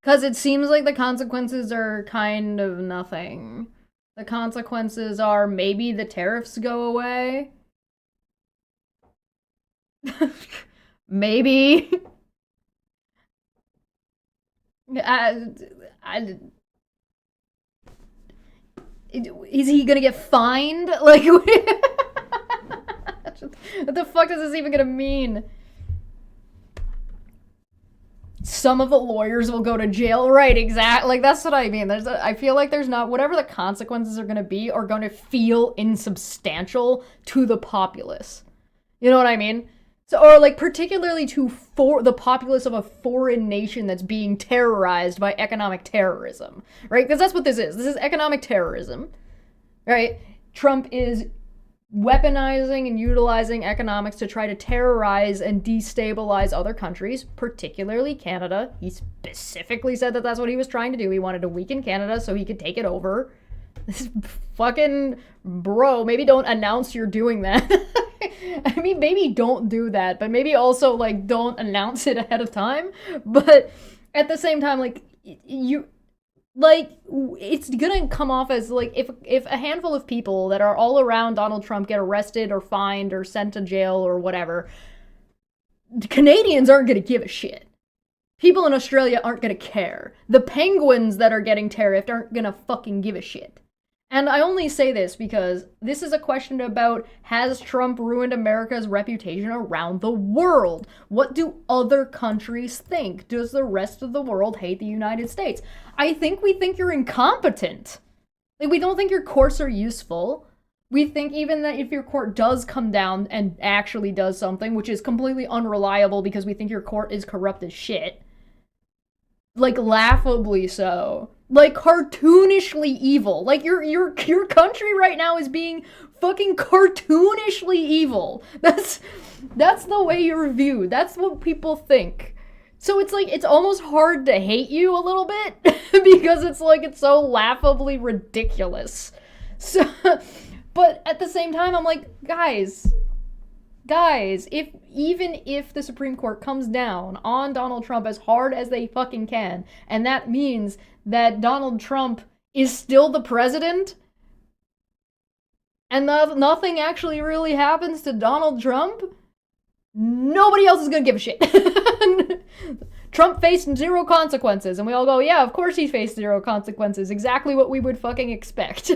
Because it seems like the consequences are kind of nothing. The consequences are maybe the tariffs go away. Maybe. Is he gonna get fined? Like, what the fuck is this even gonna mean? Some of the lawyers will go to jail, right? Exactly. Like, that's what I mean. I feel like there's not, whatever the consequences are going to be, are going to feel insubstantial to the populace. You know what I mean? So, or like particularly to the populace of a foreign nation that's being terrorized by economic terrorism, right? Because that's what this is. This is economic terrorism, right? Trump is weaponizing and utilizing economics to try to terrorize and destabilize other countries, particularly Canada. He specifically said that that's what he was trying to do. He wanted to weaken Canada so he could take it over. This fucking bro, maybe don't announce you're doing that. I mean, maybe don't do that, but maybe also, like, don't announce it ahead of time. But at the same time, like, it's gonna come off as, like, if a handful of people that are all around Donald Trump get arrested or fined or sent to jail or whatever, the Canadians aren't gonna give a shit. People in Australia aren't gonna care. The penguins that are getting tariffed aren't gonna fucking give a shit. And I only say this because this is a question about, has Trump ruined America's reputation around the world? What do other countries think? Does the rest of the world hate the United States? I think we think you're incompetent. Like, we don't think your courts are useful. We think even that if your court does come down and actually does something, which is completely unreliable because we think your court is corrupt as shit. Like, laughably so. Like, cartoonishly evil. Like, your country right now is being fucking cartoonishly evil. That's the way you're viewed. That's what people think. So it's like, it's almost hard to hate you a little bit because it's like, it's so laughably ridiculous. So, but at the same time, I'm like, guys, even if the Supreme Court comes down on Donald Trump as hard as they fucking can, and that means that Donald Trump is still the president, and nothing actually really happens to Donald Trump, nobody else is gonna give a shit. Trump faced zero consequences, and we all go, yeah, of course he faced zero consequences. Exactly what we would fucking expect.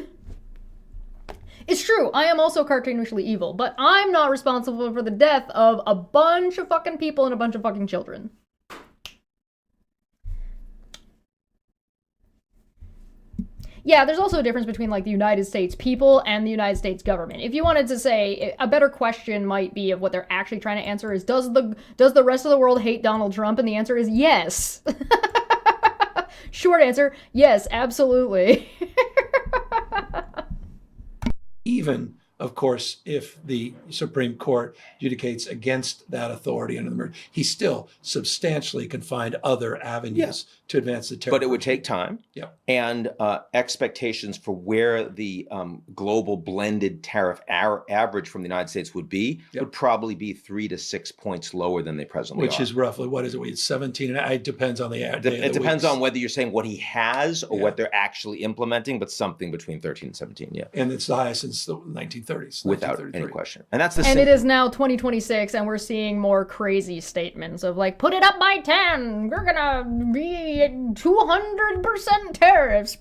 It's true, I am also cartoonishly evil, but I'm not responsible for the death of a bunch of fucking people and a bunch of fucking children. Yeah, there's also a difference between, like, the United States people and the United States government. If you wanted to say, a better question might be of what they're actually trying to answer is, does the rest of the world hate Donald Trump? And the answer is yes. Short answer, yes, absolutely. even Of course, if the Supreme Court adjudicates against that authority under the merger, he still substantially can find other avenues to advance the tariff. But it would take time. Yeah. And expectations for where the global blended tariff average from the United States would be would probably be 3 to 6 points lower than they presently are. Which is roughly, what is it? It's 17, and it depends on the day. It depends on whether you're saying what he has or what they're actually implementing, but something between 13 and 17, And it's the highest since the 1930s. Without any question. And that's and it is now 2026, and we're seeing more crazy statements of like, put it up by 10, we're gonna be 200% tariffs.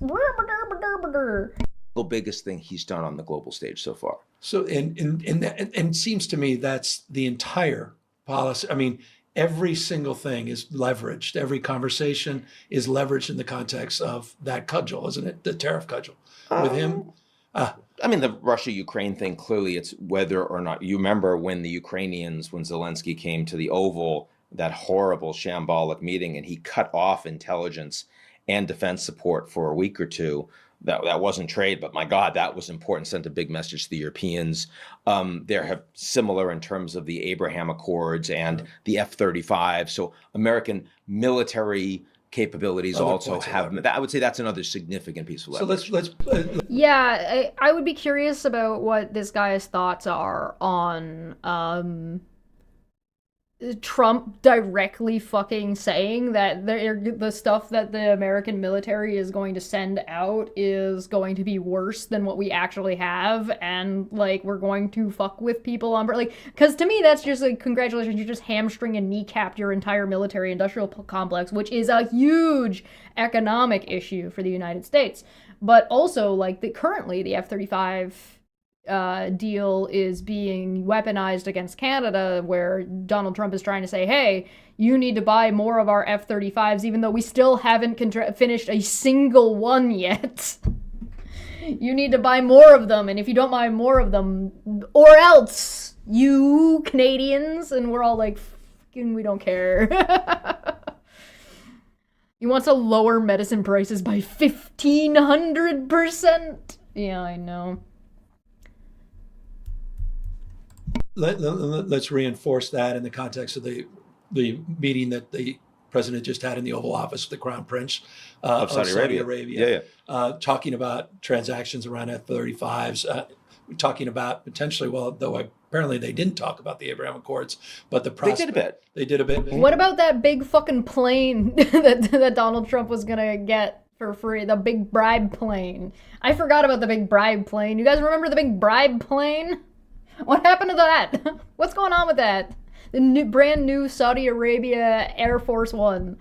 The biggest thing he's done on the global stage so far. So, and it seems to me that's the entire policy. I mean, every single thing is leveraged. Every conversation is leveraged in the context of that cudgel, isn't it? The tariff cudgel. With him, I mean, the Russia-Ukraine thing, clearly it's whether or not, you remember when the Ukrainians, when Zelensky came to the Oval, that horrible shambolic meeting, and he cut off intelligence and defense support for a week or two. That wasn't trade, but my God, that was important, sent a big message to the Europeans. There have similar in terms of the Abraham Accords and the F-35. So American military capabilities also have, I would say that's another significant piece of leverage. So let's yeah, I would be curious about what this guy's thoughts are on Trump directly fucking saying that the stuff that the American military is going to send out is going to be worse than what we actually have, and like we're going to fuck with people on, like, because to me that's just like, congratulations, you just hamstring and kneecapped your entire military industrial complex, which is a huge economic issue for the United States. But also, like, currently the F-35 deal is being weaponized against Canada, where Donald Trump is trying to say, hey, you need to buy more of our F-35s, even though we still haven't finished a single one yet. You need to buy more of them, and if you don't buy more of them, or else, you Canadians, and we're all like, we don't care. He wants to lower medicine prices by 1,500%. Yeah, I know. Let's reinforce that in the context of the meeting that the president just had in the Oval Office with the Crown Prince of Saudi Arabia. Talking about transactions around F-35s, talking about potentially, well, though apparently they didn't talk about the Abraham Accords, but the prospect. They did a bit. What about that big fucking plane that Donald Trump was gonna get for free? The big bribe plane. I forgot about the big bribe plane. You guys remember the big bribe plane? What happened to that? What's going on with that? The brand new Saudi Arabia Air Force One.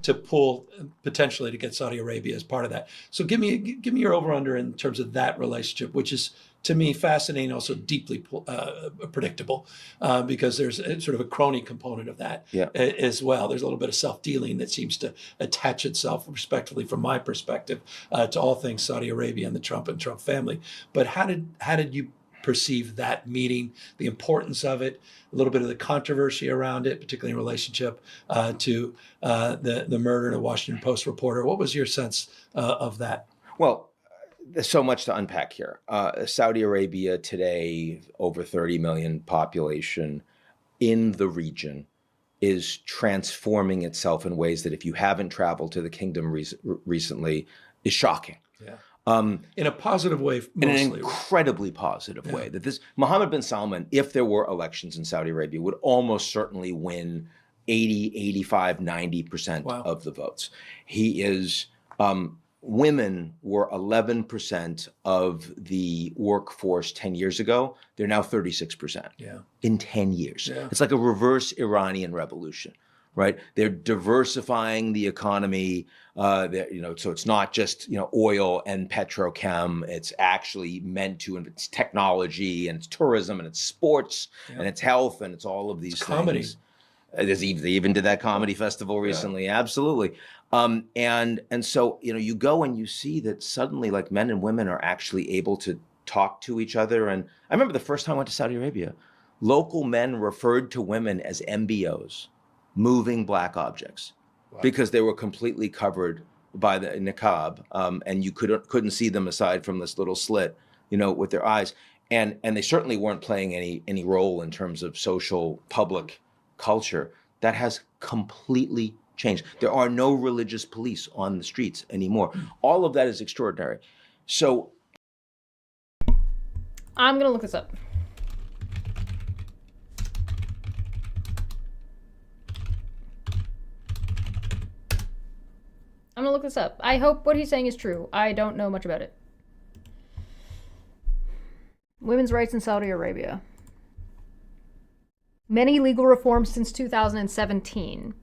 To pull potentially to get Saudi Arabia as part of that. So give me your over-under in terms of that relationship, which is to me fascinating, also deeply predictable, because there's sort of a crony component of that as well. There's a little bit of self-dealing that seems to attach itself, respectfully from my perspective, to all things Saudi Arabia and the Trump family. But how did you perceive that meeting, the importance of it, a little bit of the controversy around it, particularly in relationship to the murder of a Washington Post reporter? What was your sense of that? Well, there's so much to unpack here. Saudi Arabia today, over 30 million population in the region, is transforming itself in ways that if you haven't traveled to the kingdom recently, is shocking. Yeah. In a positive way, mostly. In an incredibly positive way. That this Mohammed bin Salman, if there were elections in Saudi Arabia, would almost certainly win 80, 85, 90% of the votes. He is, women were 11% of the workforce 10 years ago. They're now 36% in 10 years. Yeah. It's like a reverse Iranian revolution. Right, they're diversifying the economy. So it's not just oil and petrochem. It's actually meant to, and it's technology and it's tourism and it's sports and it's health and it's all of these things. Comedy. They even did that comedy festival recently. Absolutely. And so you go and you see that suddenly, like, men and women are actually able to talk to each other. And I remember the first time I went to Saudi Arabia, local men referred to women as MBOs. Moving black objects, because they were completely covered by the niqab, and you couldn't see them aside from this little slit, with their eyes. and they certainly weren't playing any role in terms of social public culture. That has completely changed. There are no religious police on the streets anymore. All of that is extraordinary. So I'm gonna look this up. I'm gonna look this up. I hope what he's saying is true. I don't know much about it. Women's rights in Saudi Arabia. Many legal reforms since 2017.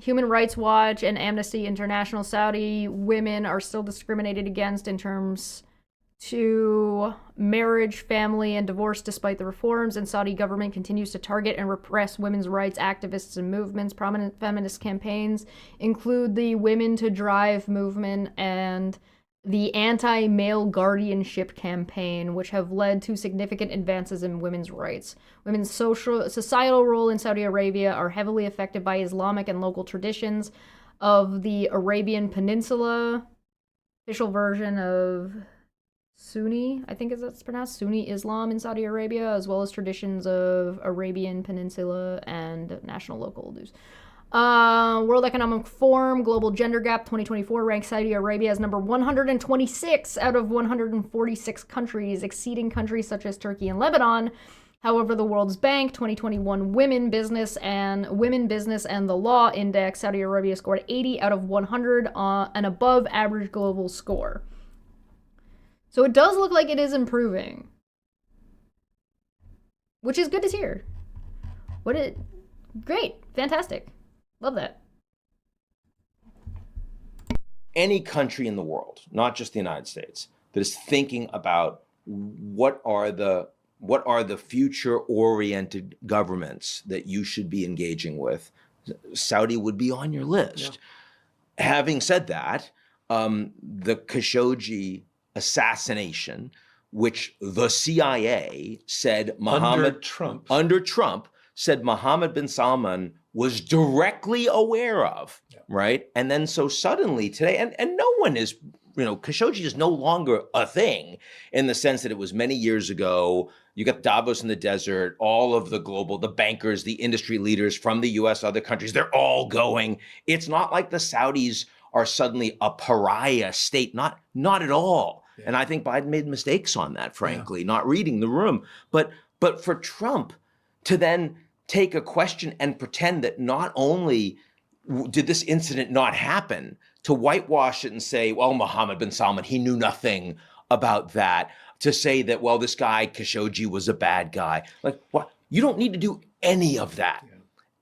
Human Rights Watch and Amnesty International. Saudi women are still discriminated against in terms to marriage, family, and divorce despite the reforms, and Saudi government continues to target and repress women's rights activists and movements. Prominent feminist campaigns include the Women to Drive movement and the anti-male guardianship campaign, which have led to significant advances in women's rights. Women's societal role in Saudi Arabia are heavily affected by Islamic and local traditions of the Arabian Peninsula, official version of Sunni, I think it's pronounced Sunni Islam in Saudi Arabia, as well as traditions of Arabian Peninsula and national local news. World Economic Forum Global Gender Gap 2024 ranks Saudi Arabia as number 126 out of 146 countries, exceeding countries such as Turkey and Lebanon. However, the World Bank 2021 Women Business and the Law Index, Saudi Arabia scored 80 out of 100, an above average global score. So it does look like it is improving, which is good to hear. Great, fantastic. Love that. Any country in the world, not just the United States, that is thinking about what are the future-oriented governments that you should be engaging with, Saudi would be on your list. Yeah. Having said that, the Khashoggi assassination, which the CIA said under Trump said Mohammed bin Salman was directly aware of, right? And then so suddenly today, and no one is, Khashoggi is no longer a thing in the sense that it was many years ago. You got Davos in the desert, all of the bankers, the industry leaders from the US, other countries, they're all going. It's not like the Saudis are suddenly a pariah state, not at all. Yeah. And I think Biden made mistakes on that, frankly, not reading the room. But for Trump to then take a question and pretend that not only did this incident not happen, to whitewash it and say, well, Mohammed bin Salman, he knew nothing about that, to say that, well, this guy Khashoggi was a bad guy. Like, what? You don't need to do any of that.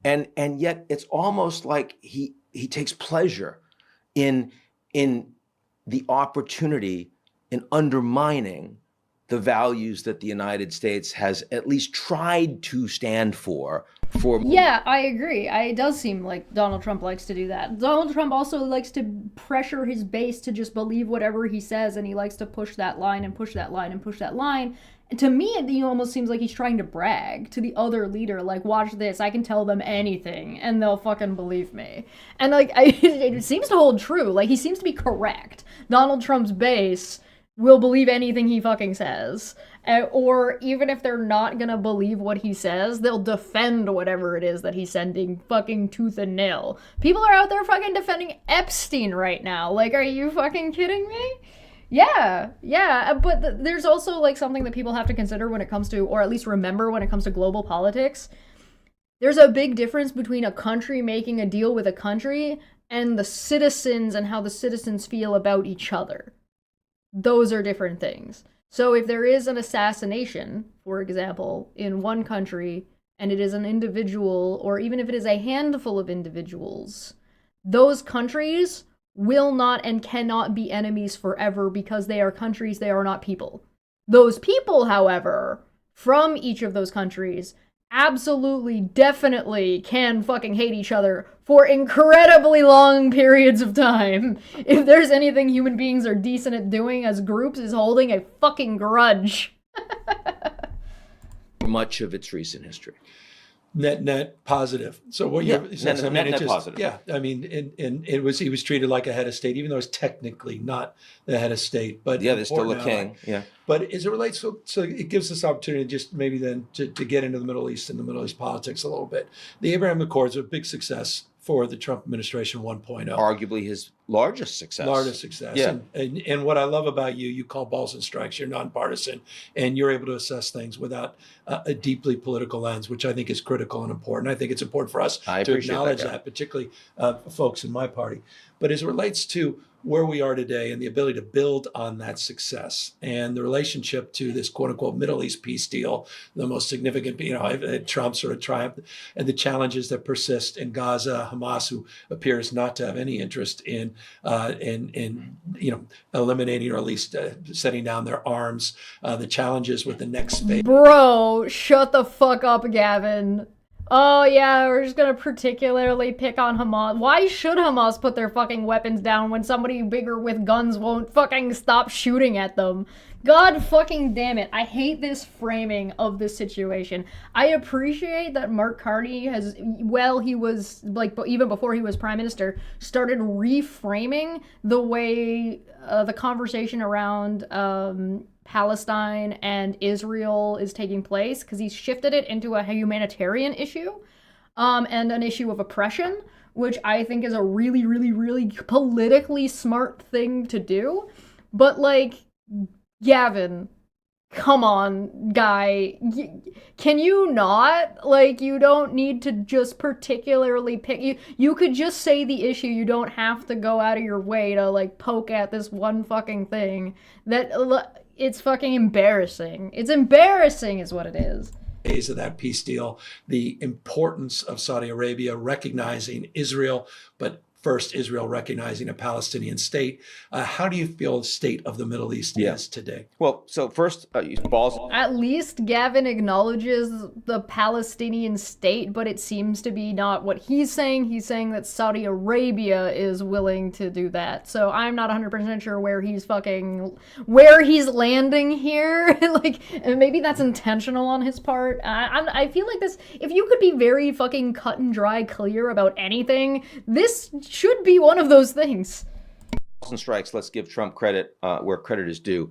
Yeah. And yet it's almost like he takes pleasure in the opportunity in undermining the values that the United States has at least tried to stand for. Yeah, I agree. It does seem like Donald Trump likes to do that. Donald Trump also likes to pressure his base to just believe whatever he says, and he likes to push that line and push that line and push that line. And to me, it almost seems like he's trying to brag to the other leader, like, watch this, I can tell them anything, and they'll fucking believe me. And, it seems to hold true. Like, he seems to be correct. Donald Trump's base will believe anything he fucking says. Or even if they're not gonna believe what he says, they'll defend whatever it is that he's sending fucking tooth and nail. People are out there fucking defending Epstein right now. Like, are you fucking kidding me? Yeah, but there's also, something that people have to consider when it comes to, or at least remember when it comes to global politics. There's a big difference between a country making a deal with a country and the citizens and how the citizens feel about each other. Those are different things. So if there is an assassination, for example, in one country, and it is an individual, or even if it is a handful of individuals, those countries will not and cannot be enemies forever because they are countries, they are not people. Those people, however, from each of those countries, absolutely, definitely can fucking hate each other for incredibly long periods of time. If there's anything human beings are decent at doing as groups is holding a fucking grudge. Much of its recent history. net positive. So what Yeah, you're saying, net positive. Yeah, I mean, and he was treated like a head of state, even though he's technically not the head of state. But Yeah, there's still a important ally. king. Yeah. But as it relates, so it gives us opportunity just maybe then to get into the Middle East and the Middle East politics a little bit. The Abraham Accords are a big success for the Trump administration 1.0. Arguably his largest success. Largest success. Yeah. And what I love about you, you call balls and strikes, you're nonpartisan, and you're able to assess things without a deeply political lens, which I think is critical and important. I think it's important for us to acknowledge that, particularly folks in my party. But as it relates to where we are today and the ability to build on that success and the relationship to this quote unquote Middle East peace deal, the most significant, Trump sort of triumphed, and the challenges that persist in Gaza, Hamas, who appears not to have any interest in eliminating or at least setting down their arms, the challenges with the next phase. Bro, shut the fuck up, Gavin. Oh yeah, we're just gonna particularly pick on Hamas. Why should Hamas put their fucking weapons down when somebody bigger with guns won't fucking stop shooting at them? God fucking damn it. I hate this framing of this situation. I appreciate that Mark Carney has, he was, like, even before he was prime minister, started reframing the way the conversation around Palestine and Israel is taking place, because he's shifted it into a humanitarian issue and an issue of oppression, which I think is a really, really, really politically smart thing to do. But, like, Gavin, come on, guy. Can you not? Like, you don't need to just particularly pick. You could just say the issue. You don't have to go out of your way to, like, poke at this one fucking thing. It's fucking embarrassing. It's embarrassing is what it is. Phase of that peace deal, the importance of Saudi Arabia recognizing Israel, but first Israel recognizing a Palestinian state. How do you feel the state of the Middle East is today? Well, so first, balls. At least Gavin acknowledges the Palestinian state, but it seems to be not what he's saying. He's saying that Saudi Arabia is willing to do that. So I'm not 100% sure where he's landing here. Like, maybe that's intentional on his part. I feel like this, if you could be very fucking cut and dry clear about anything, this should be one of those things. And strikes, let's give Trump credit where credit is due.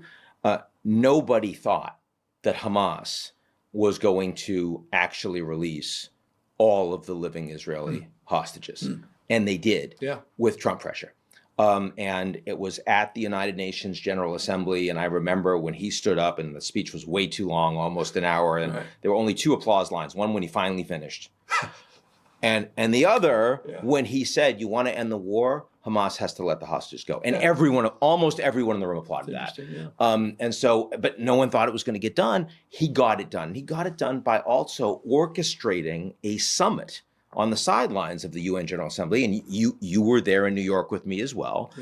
Nobody thought that Hamas was going to actually release all of the living Israeli hostages. And they did, with Trump pressure. And it was at the United Nations General Assembly. And I remember when he stood up and the speech was way too long, almost an hour. And there were only two applause lines, one when he finally finished. And the other, when he said, you want to end the war, Hamas has to let the hostages go. And almost everyone in the room applauded that. And so, but no one thought it was going to get done. He got it done. He got it done by also orchestrating a summit on the sidelines of the UN General Assembly. And you were there in New York with me as well,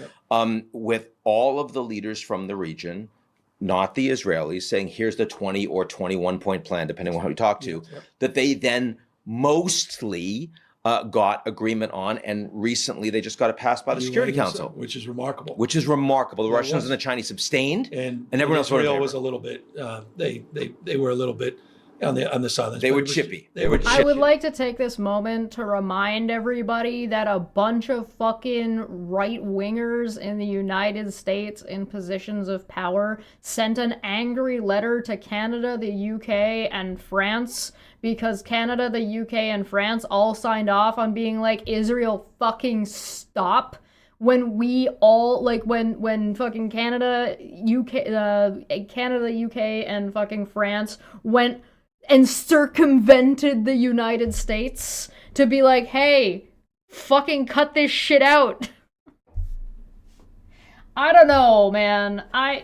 with all of the leaders from the region, not the Israelis, saying, here's the 20 or 21 point plan, depending on who you talk to, that they then mostly got agreement on, and recently they just got it passed by the Security Council, which is remarkable. The Russians and the Chinese abstained, and everyone else Israel was a little bit. They were a little bit on the sidelines. They were chippy. I would like to take this moment to remind everybody that a bunch of fucking right-wingers in the United States in positions of power sent an angry letter to Canada, the UK, and France, because Canada, the UK, and France all signed off on being like, Israel fucking stop. When we all, like, when fucking Canada, UK, and fucking France went and circumvented the United States to be like, hey, fucking cut this shit out. I don't know, man. I'm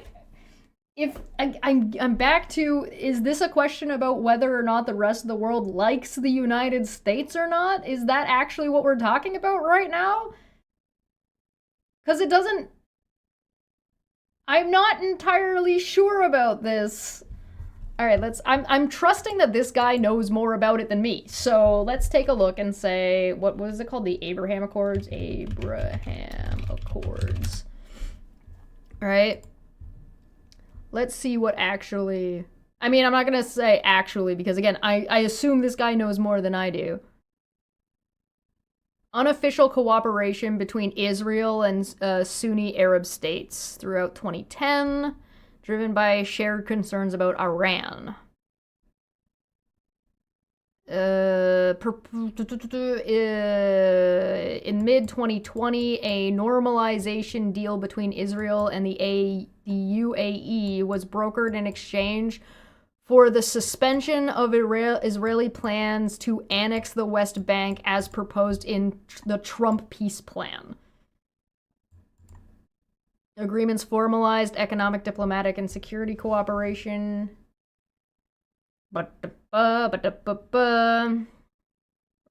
back to, is this a question about whether or not the rest of the world likes the United States or not? Is that actually what we're talking about right now? Because it doesn't... I'm not entirely sure about this. All right, I'm trusting that this guy knows more about it than me. So let's take a look and say, what was it called? The Abraham Accords? Abraham Accords. All right. Let's see what actually I mean, I'm not gonna say actually, because again, I assume this guy knows more than I do. Unofficial cooperation between Israel and Sunni Arab states throughout 2010, driven by shared concerns about Iran. In mid 2020, a normalization deal between Israel and the UAE was brokered in exchange for the suspension of Israeli plans to annex the West Bank as proposed in the Trump peace plan. Agreements formalized economic, diplomatic, and security cooperation.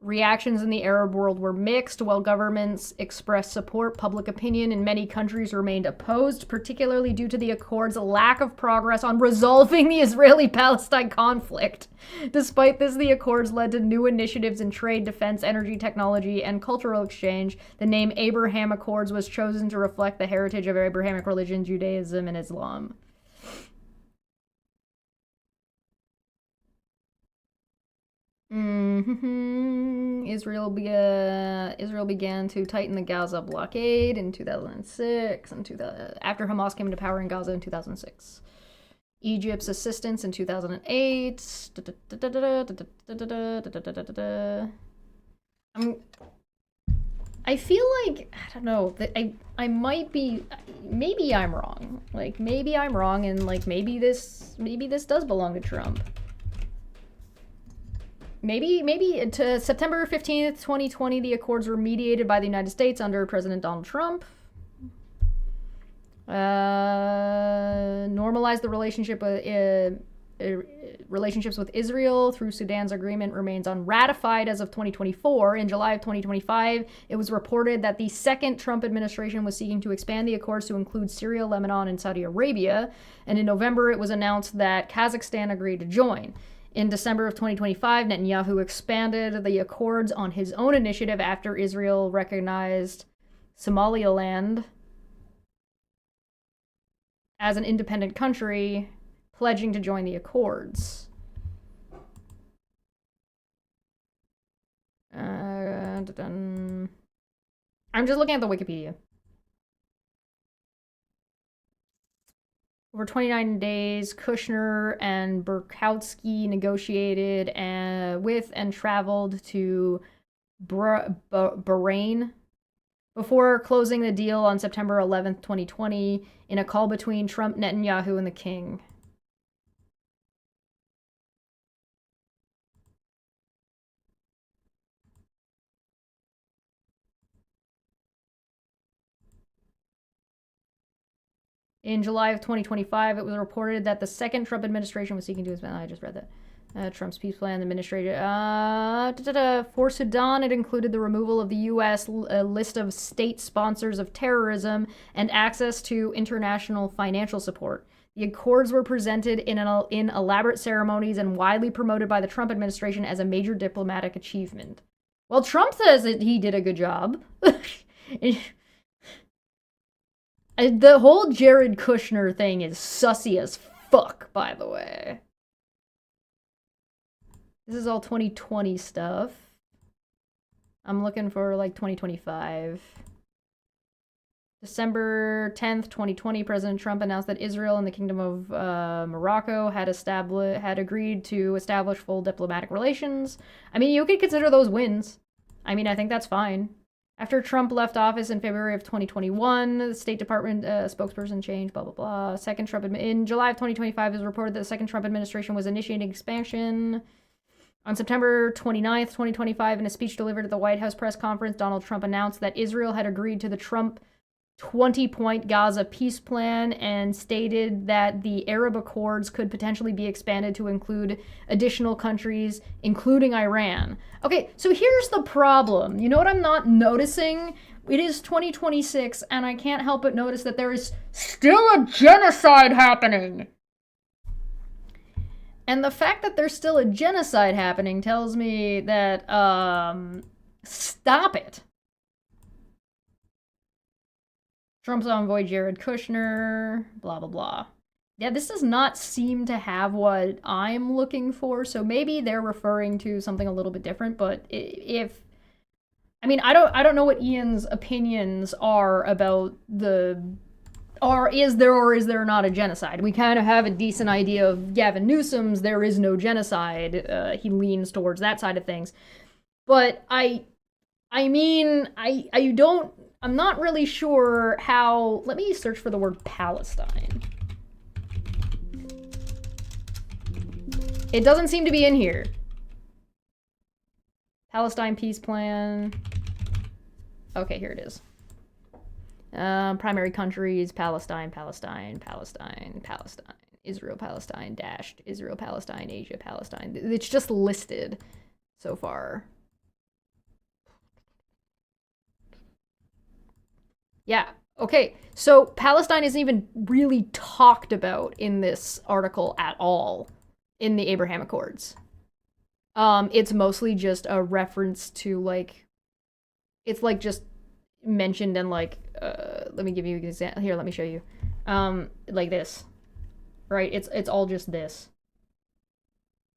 Reactions in the Arab world were mixed. While governments expressed support, public opinion in many countries remained opposed, particularly due to the Accord's lack of progress on resolving the Israeli-Palestine conflict. Despite this, the Accords led to new initiatives in trade, defense, energy, technology, and cultural exchange. The name Abraham Accords was chosen to reflect the heritage of Abrahamic religion, Judaism, and Islam. Israel began to tighten the Gaza blockade in 2006, and after Hamas came into power in Gaza in 2006. Egypt's assistance in 2008. I feel like, I don't know, that I might be, maybe I'm wrong. Like, maybe I'm wrong, and like maybe this does belong to Trump. Maybe to September 15th, 2020, the Accords were mediated by the United States under President Donald Trump. Normalized the relationships with Israel through Sudan's agreement remains unratified as of 2024. In July of 2025, it was reported that the second Trump administration was seeking to expand the Accords to include Syria, Lebanon, and Saudi Arabia. And in November, it was announced that Kazakhstan agreed to join. In December of 2025, Netanyahu expanded the Accords on his own initiative after Israel recognized Somaliland as an independent country, pledging to join the Accords. I'm just looking at the Wikipedia. Over 29 days, Kushner and Burkowski negotiated with and traveled to Bahrain before closing the deal on September 11th, 2020, in a call between Trump, Netanyahu, and the King. In July of 2025, it was reported that the second Trump administration was seeking to expand. I just read that. Trump's peace plan administrator. For Sudan, it included the removal of the U.S. List of state sponsors of terrorism and access to international financial support. The Accords were presented in elaborate ceremonies and widely promoted by the Trump administration as a major diplomatic achievement. Well, Trump says that he did a good job. The whole Jared Kushner thing is sussy as fuck, by the way. This is all 2020 stuff. I'm looking for, like, 2025. December 10th, 2020, President Trump announced that Israel and the Kingdom of Morocco had agreed to establish full diplomatic relations. I mean, you could consider those wins. I mean, I think that's fine. After Trump left office in February of 2021, the State Department spokesperson changed, blah, blah, blah. In July of 2025, it was reported that the second Trump administration was initiating expansion. On September 29th, 2025, in a speech delivered at the White House press conference, Donald Trump announced that Israel had agreed to the Trump 20-point Gaza peace plan and stated that the Arab Accords could potentially be expanded to include additional countries, including Iran. Okay, so here's the problem. You know what I'm not noticing? It is 2026, and I can't help but notice that there is still a genocide happening. And the fact that there's still a genocide happening tells me that, stop it. Trump's envoy Jared Kushner, blah, blah, blah. Yeah, this does not seem to have what I'm looking for, so maybe they're referring to something a little bit different, but if I mean, I don't know what Ian's opinions are about is there not a genocide? We kind of have a decent idea of Gavin Newsom's there is no genocide. He leans towards that side of things. But I'm not really sure how, let me search for the word Palestine. It doesn't seem to be in here. Palestine peace plan. Okay, here it is. Primary countries, Palestine, Palestine, Palestine, Palestine, Israel, Palestine, dashed, Israel, Palestine, Asia, Palestine. It's just listed so far. Yeah, okay. So Palestine isn't even really talked about in this article at all in the Abraham Accords. It's mostly just a reference to, like, it's like just mentioned and like, let me give you an example. Here, let me show you. Like this, right? It's all just this.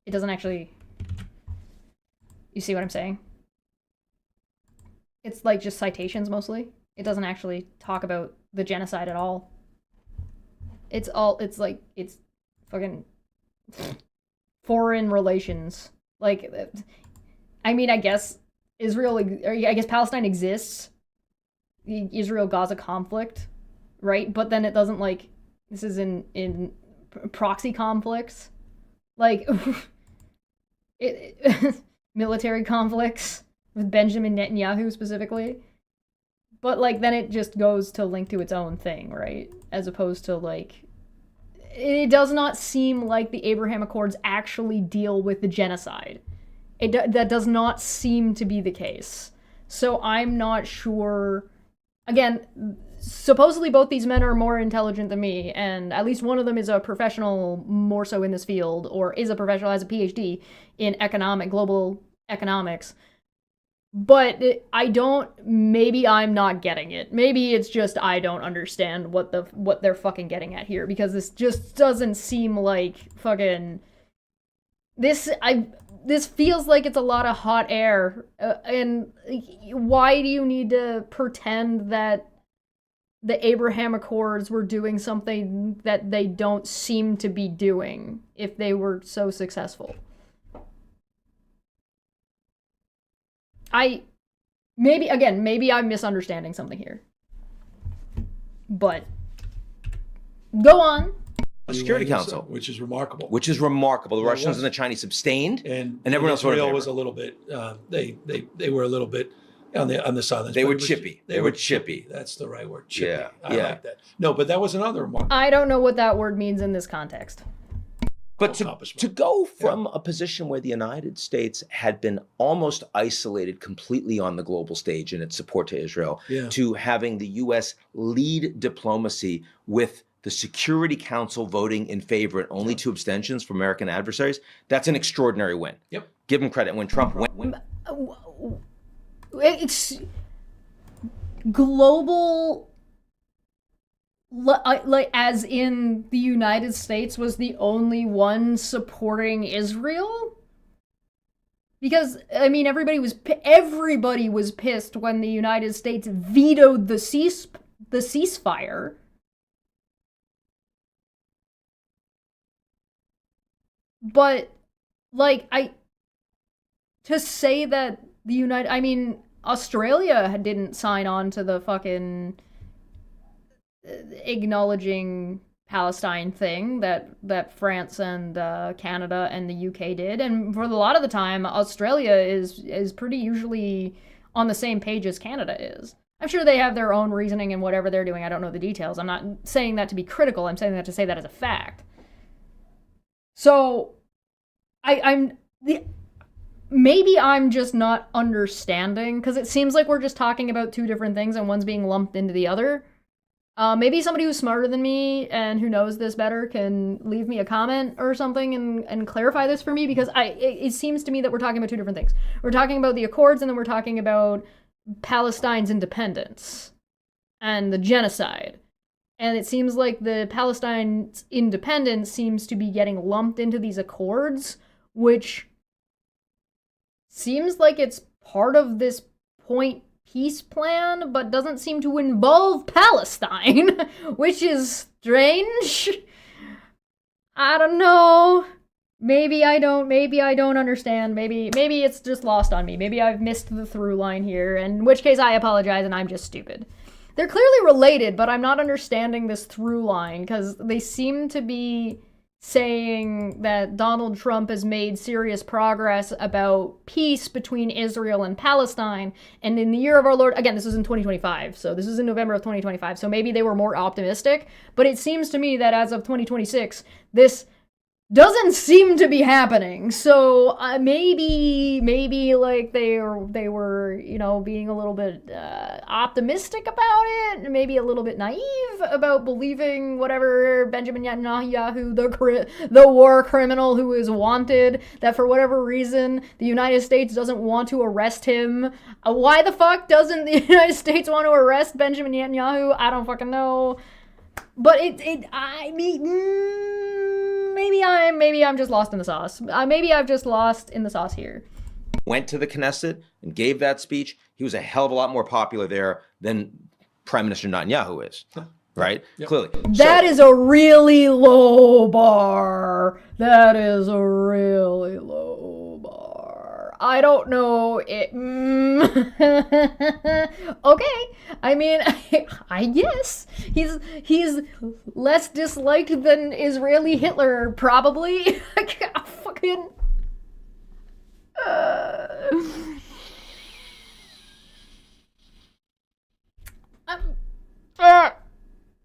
It doesn't actually, you see what I'm saying? It's like just citations mostly. It doesn't actually talk about the genocide at all. It's fucking foreign relations. Like, I mean, I guess Palestine exists. The Israel-Gaza conflict, right? But then it doesn't, like, this is in proxy conflicts. Like, military conflicts with Benjamin Netanyahu specifically. But, like, then it just goes to link to its own thing, right? As opposed to, like, it does not seem like the Abraham Accords actually deal with the genocide. That does not seem to be the case. So I'm not sure. Again, supposedly both these men are more intelligent than me, and at least one of them is a professional more so in this field, or is a professional, has a PhD in global economics. But maybe I'm not getting it. Maybe it's just I don't understand what they're fucking getting at here, because this just doesn't seem like fucking this feels like it's a lot of hot air. And why do you need to pretend that the Abraham Accords were doing something that they don't seem to be doing if they were so successful? Maybe I'm misunderstanding something here. But go on. Security Council, which is remarkable. The Russians and the Chinese abstained, and everyone else Israel was a little bit. They were a little bit on the silence. They were chippy. They were chippy. That's the right word. Chippy. Yeah, I like that. No, but that was another remark. I don't know what that word means in this context. But to go from a position where the United States had been almost isolated completely on the global stage in its support to Israel, to having the U.S. lead diplomacy with the Security Council voting in favor and only 2 abstentions from American adversaries, that's an extraordinary win. Yep. Give him credit. When Trump went... It's global... Like, as in the United States was the only one supporting Israel? Because, I mean, everybody was pissed when the United States vetoed the ceasefire. But, like, to say that Australia didn't sign on to the fucking acknowledging Palestine thing that France and Canada and the UK did, and for a lot of the time Australia is pretty usually on the same page as Canada is. I'm sure they have their own reasoning and whatever they're doing. I don't know the details. I'm not saying that to be critical. I'm saying that to say that as a fact. So maybe I'm just not understanding, because it seems like we're just talking about 2 different things and one's being lumped into the other. Maybe somebody who's smarter than me and who knows this better can leave me a comment or something and clarify this for me, because it seems to me that we're talking about 2 different things. We're talking about the Accords, and then we're talking about Palestine's independence and the genocide. And it seems like the Palestine's independence seems to be getting lumped into these accords, which seems like it's part of this point peace plan, but doesn't seem to involve Palestine, which is strange. I don't know. Maybe I don't understand. Maybe it's just lost on me. Maybe I've missed the through line here, in which case I apologize and I'm just stupid. They're clearly related, but I'm not understanding this through line, because they seem to be saying that Donald Trump has made serious progress about peace between Israel and Palestine, and in the year of our Lord, again, this is in 2025, so this is in November of 2025, so maybe they were more optimistic, but it seems to me that as of 2026, this doesn't seem to be happening. So maybe like they were being a little bit optimistic about it, maybe a little bit naive about believing whatever Benjamin Netanyahu, the war criminal who is wanted, that for whatever reason the United States doesn't want to arrest him. Why the fuck doesn't the United States want to arrest Benjamin Netanyahu? I don't fucking know. But maybe I'm just lost in the sauce. Maybe I've just lost in the sauce here. Went to the Knesset and gave that speech. He was a hell of a lot more popular there than Prime Minister Netanyahu is, right? Yep. Clearly. That is a really low bar. That is a really low bar. I don't know. Okay. I mean, I guess he's less disliked than Israeli Hitler, probably. Fucking.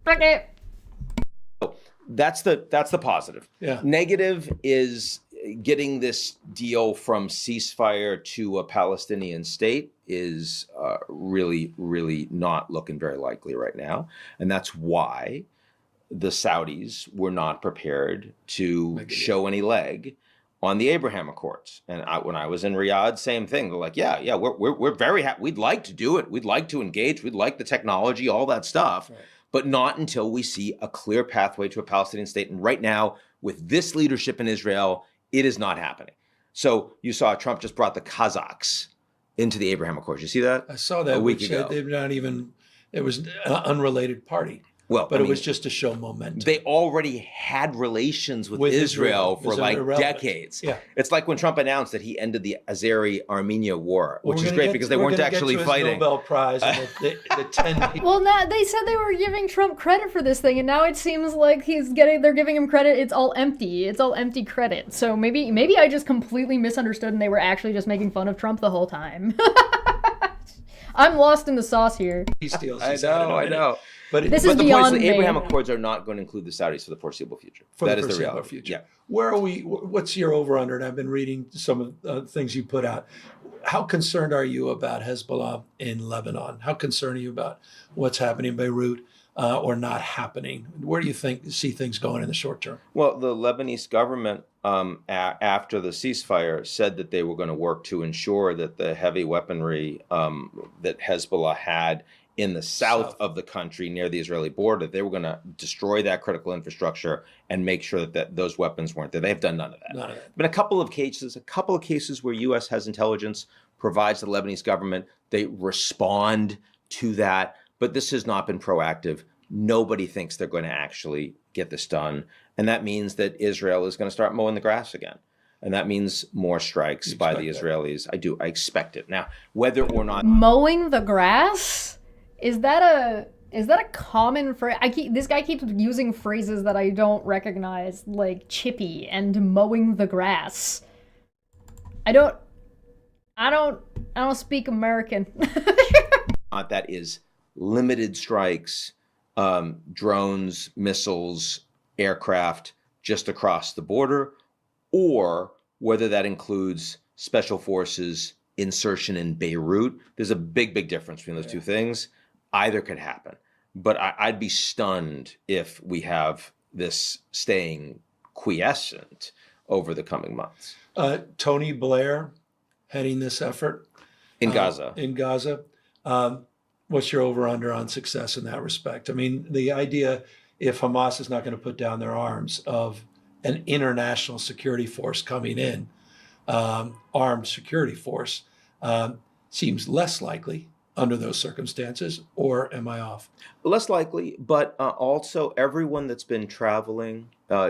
Okay. That's the positive. Yeah. Negative is getting this deal from ceasefire to a Palestinian state is really, really not looking very likely right now. And that's why the Saudis were not prepared to show any leg on the Abraham Accords. And when I was in Riyadh, same thing. They're like, yeah, we're very happy. We'd like to do it. We'd like to engage. We'd like the technology, all that stuff. Right. But not until we see a clear pathway to a Palestinian state. And right now, with this leadership in Israel, it is not happening. So you saw Trump just brought the Kazakhs into the Abraham Accords. You see that? I saw that a week ago. They're not even, it was an unrelated party. Well, but it was just to show momentum. They already had relations with Israel for like decades. Yeah. It's like when Trump announced that he ended the Azeri-Armenia war, which is great because they weren't actually fighting. Nobel Prize and the 10. Well, now they said they were giving Trump credit for this thing, and now it seems like they're giving him credit. It's all empty. It's all empty credit. So maybe I just completely misunderstood, and they were actually just making fun of Trump the whole time. I'm lost in the sauce here. He steals. I know. But the point is the Abraham me. Accords are not going to include the Saudis for the foreseeable future. That is the reality. Future. Yeah. Where are we? What's your over/under? And I've been reading some of the things you put out. How concerned are you about Hezbollah in Lebanon? How concerned are you about what's happening in Beirut or not happening? Where do you see things going in the short term? Well, the Lebanese government, after the ceasefire, said that they were going to work to ensure that the heavy weaponry that Hezbollah had in the south of the country near the Israeli border, they were going to destroy that critical infrastructure and make sure that those weapons weren't there. They've done none of that. None of that. But a couple of cases where U.S. has intelligence, provides the Lebanese government, they respond to that. But this has not been proactive. Nobody thinks they're going to actually get this done. And that means that Israel is going to start mowing the grass again. And that means more strikes by the Israelis. I expect it. Now, whether or not mowing the grass? Is that a common phrase? This guy keeps using phrases that I don't recognize, like chippy and mowing the grass. I don't speak American. That is limited strikes, drones, missiles, aircraft just across the border, or whether that includes special forces insertion in Beirut. There's a big difference between those two things. Either could happen. But I'd be stunned if we have this staying quiescent over the coming months. Tony Blair heading this effort. In Gaza. In Gaza. What's your over-under on success in that respect? I mean, the idea, if Hamas is not going to put down their arms, of an international security force coming in, armed security force, seems less likely under those circumstances, or am I off? Less likely, but also everyone that's been traveling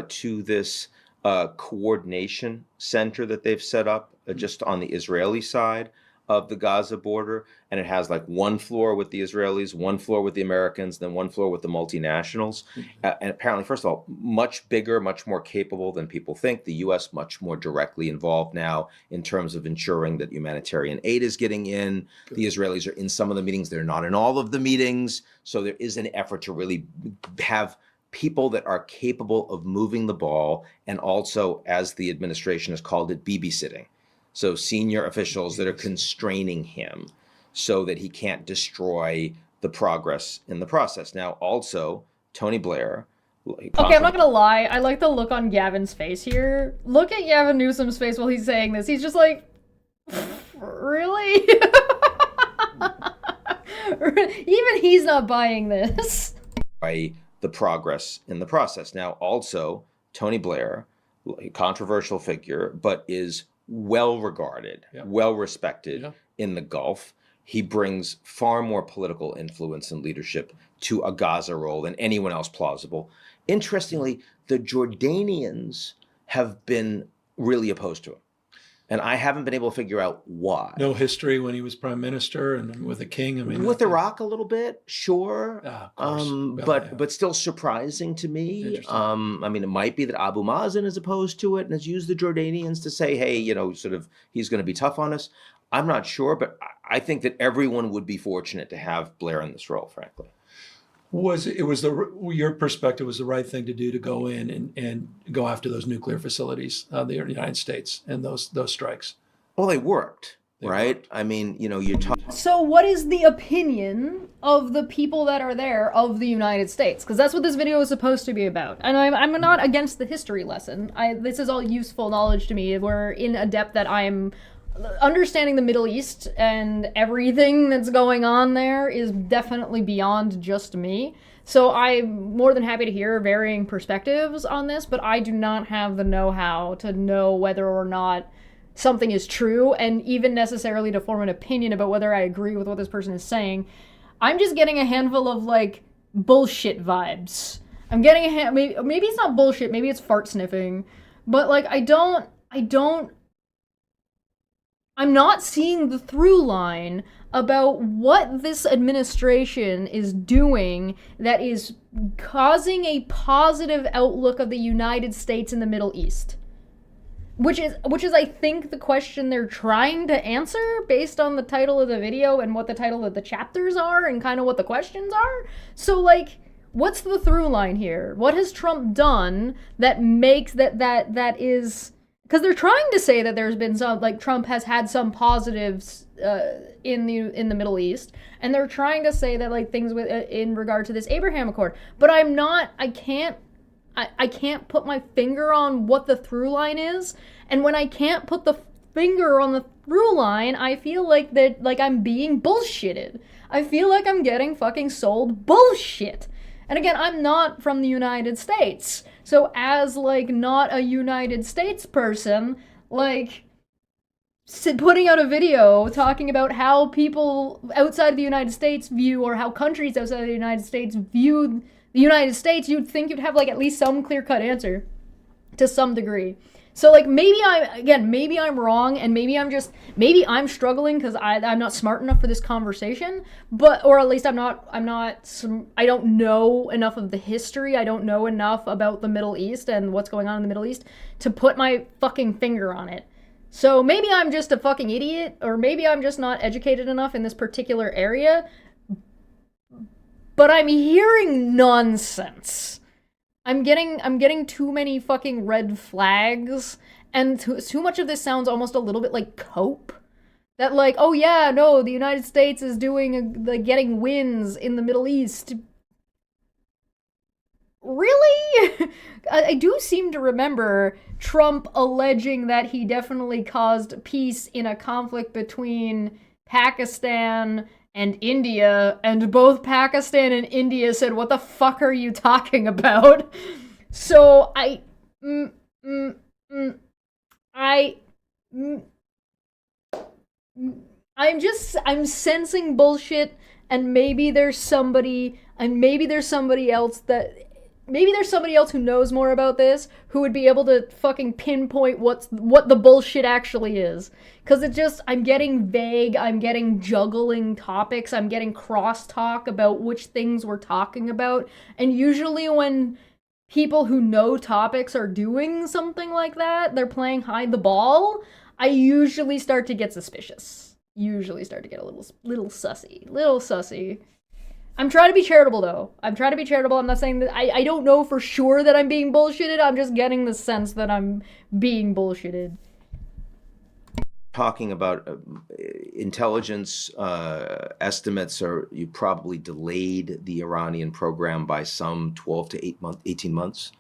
to this coordination center that they've set up just on the Israeli side of the Gaza border, and it has like one floor with the Israelis, one floor with the Americans, then one floor with the multinationals. And apparently, first of all, much bigger, much more capable than people think. The U.S. much more directly involved now in terms of ensuring that humanitarian aid is getting in. Good. The Israelis are in some of the meetings. They're not in all of the meetings. So there is an effort to really have people that are capable of moving the ball, and also, as the administration has called it, babysitting. So senior officials that are constraining him so that he can't destroy the progress in the process. Now, also, Tony Blair. Okay, I'm not gonna lie. I like the look on Gavin's face here. Look at Gavin Newsom's face while he's saying this. He's just like, really? Even he's not buying this. By the progress in the process. Now, also, Tony Blair, a controversial figure, but is well regarded, well respected in the Gulf. He brings far more political influence and leadership to a Gaza role than anyone else plausible. Interestingly, the Jordanians have been really opposed to him. And I haven't been able to figure out why. No history when he was prime minister and with the king. I mean, with Iraq a little bit, sure, of course. but still surprising to me. I mean, it might be that Abu Mazen is opposed to it and has used the Jordanians to say, hey, you know, sort of, he's going to be tough on us. I'm not sure, but I think that everyone would be fortunate to have Blair in this role, frankly. Your perspective was the right thing to do to go in and go after those nuclear facilities, the United States, and those strikes? Well, they worked, right? I mean, you know, you're talking. So what is the opinion of the people that are there of the United States? Because that's what this video is supposed to be about. And I'm not against the history lesson. This is all useful knowledge to me. We're in a depth that I'm understanding the Middle East and everything that's going on there is definitely beyond just me. So I'm more than happy to hear varying perspectives on this, but I do not have the know-how to know whether or not something is true, and even necessarily to form an opinion about whether I agree with what this person is saying. I'm just getting a handful of, like, bullshit vibes. I'm getting maybe it's not bullshit, maybe it's fart sniffing, but, like, I'm not seeing the through line about what this administration is doing that is causing a positive outlook of the United States in the Middle East. Which is I think the question they're trying to answer based on the title of the video and what the title of the chapters are and kind of what the questions are. So, like, what's the through line here? What has Trump done that makes that is... Because they're trying to say that there's been some, like, Trump has had some positives in the Middle East, and they're trying to say that, like, things with in regard to this Abraham Accord. But I can't put my finger on what the through line is, and when I can't put the finger on the through line, I feel like I'm being bullshitted. I feel like I'm getting fucking sold bullshit. And again, I'm not from the United States. So as, like, not a United States person, like, putting out a video talking about how people outside of the United States view, or how countries outside of the United States view the United States, you'd think you'd have, like, at least some clear-cut answer to some degree. So, like, maybe I'm wrong, and maybe I'm struggling because I'm not smart enough for this conversation, or at least I don't know enough of the history, I don't know enough about the Middle East and what's going on in the Middle East to put my fucking finger on it. So maybe I'm just a fucking idiot, or maybe I'm just not educated enough in this particular area, but I'm hearing nonsense. I'm getting too many fucking red flags, and too much of this sounds almost a little bit like cope. That, like, oh yeah, no, the United States is getting wins in the Middle East. Really? I do seem to remember Trump alleging that he definitely caused peace in a conflict between Pakistan and India, and both Pakistan and India said, "What the fuck are you talking about?" So I'm sensing bullshit, and maybe there's somebody else who knows more about this, who would be able to fucking pinpoint what the bullshit actually is. Cause I'm getting vague, I'm getting juggling topics, I'm getting crosstalk about which things we're talking about, and usually when people who know topics are doing something like that, they're playing hide the ball, I usually start to get suspicious. Usually start to get a little sussy. I'm trying to be charitable, though. I'm not saying that I don't know for sure that I'm being bullshitted. I'm just getting the sense that I'm being bullshitted. Talking about intelligence estimates, you probably delayed the Iranian program by some 12 to 18 months,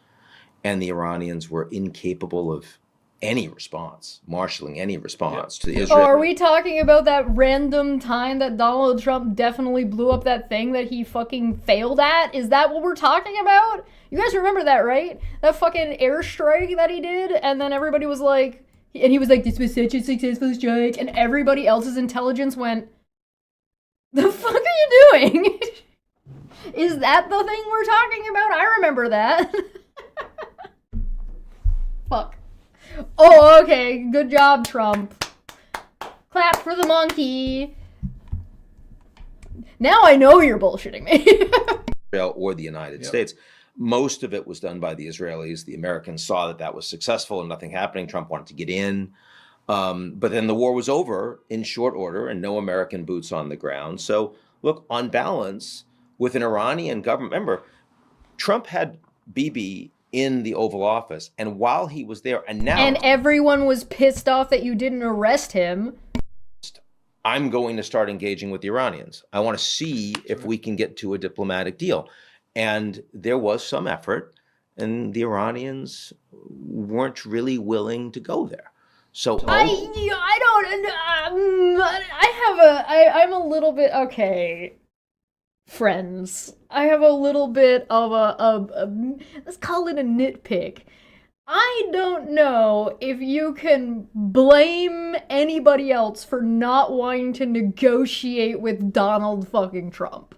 and the Iranians were incapable of any response, marshaling any response to the Israel. Oh, are we talking about that random time that Donald Trump definitely blew up that thing that he fucking failed at? Is that what we're talking about? You guys remember that, right? That fucking airstrike that he did, and then everybody was like, and he was like, "This was such a successful strike," and everybody else's intelligence went, "The fuck are you doing?" Is that the thing we're talking about? I remember that. Fuck. Oh, okay. Good job, Trump. Clap for the monkey. Now I know you're bullshitting me. Israel or the United States. Most of it was done by the Israelis. The Americans saw that was successful and nothing happening. Trump wanted to get in. But then the war was over in short order and no American boots on the ground. So, look, on balance, with an Iranian government, remember, Trump had Bibi in the Oval Office, and while he was there, and everyone was pissed off that you didn't arrest him. I'm going to start engaging with the Iranians. I want to see if we can get to a diplomatic deal. And there was some effort, and the Iranians weren't really willing to go there. So I'm a little bit, okay, friends, I have a little bit of a let's call it a nitpick. I don't know if you can blame anybody else for not wanting to negotiate with Donald fucking Trump.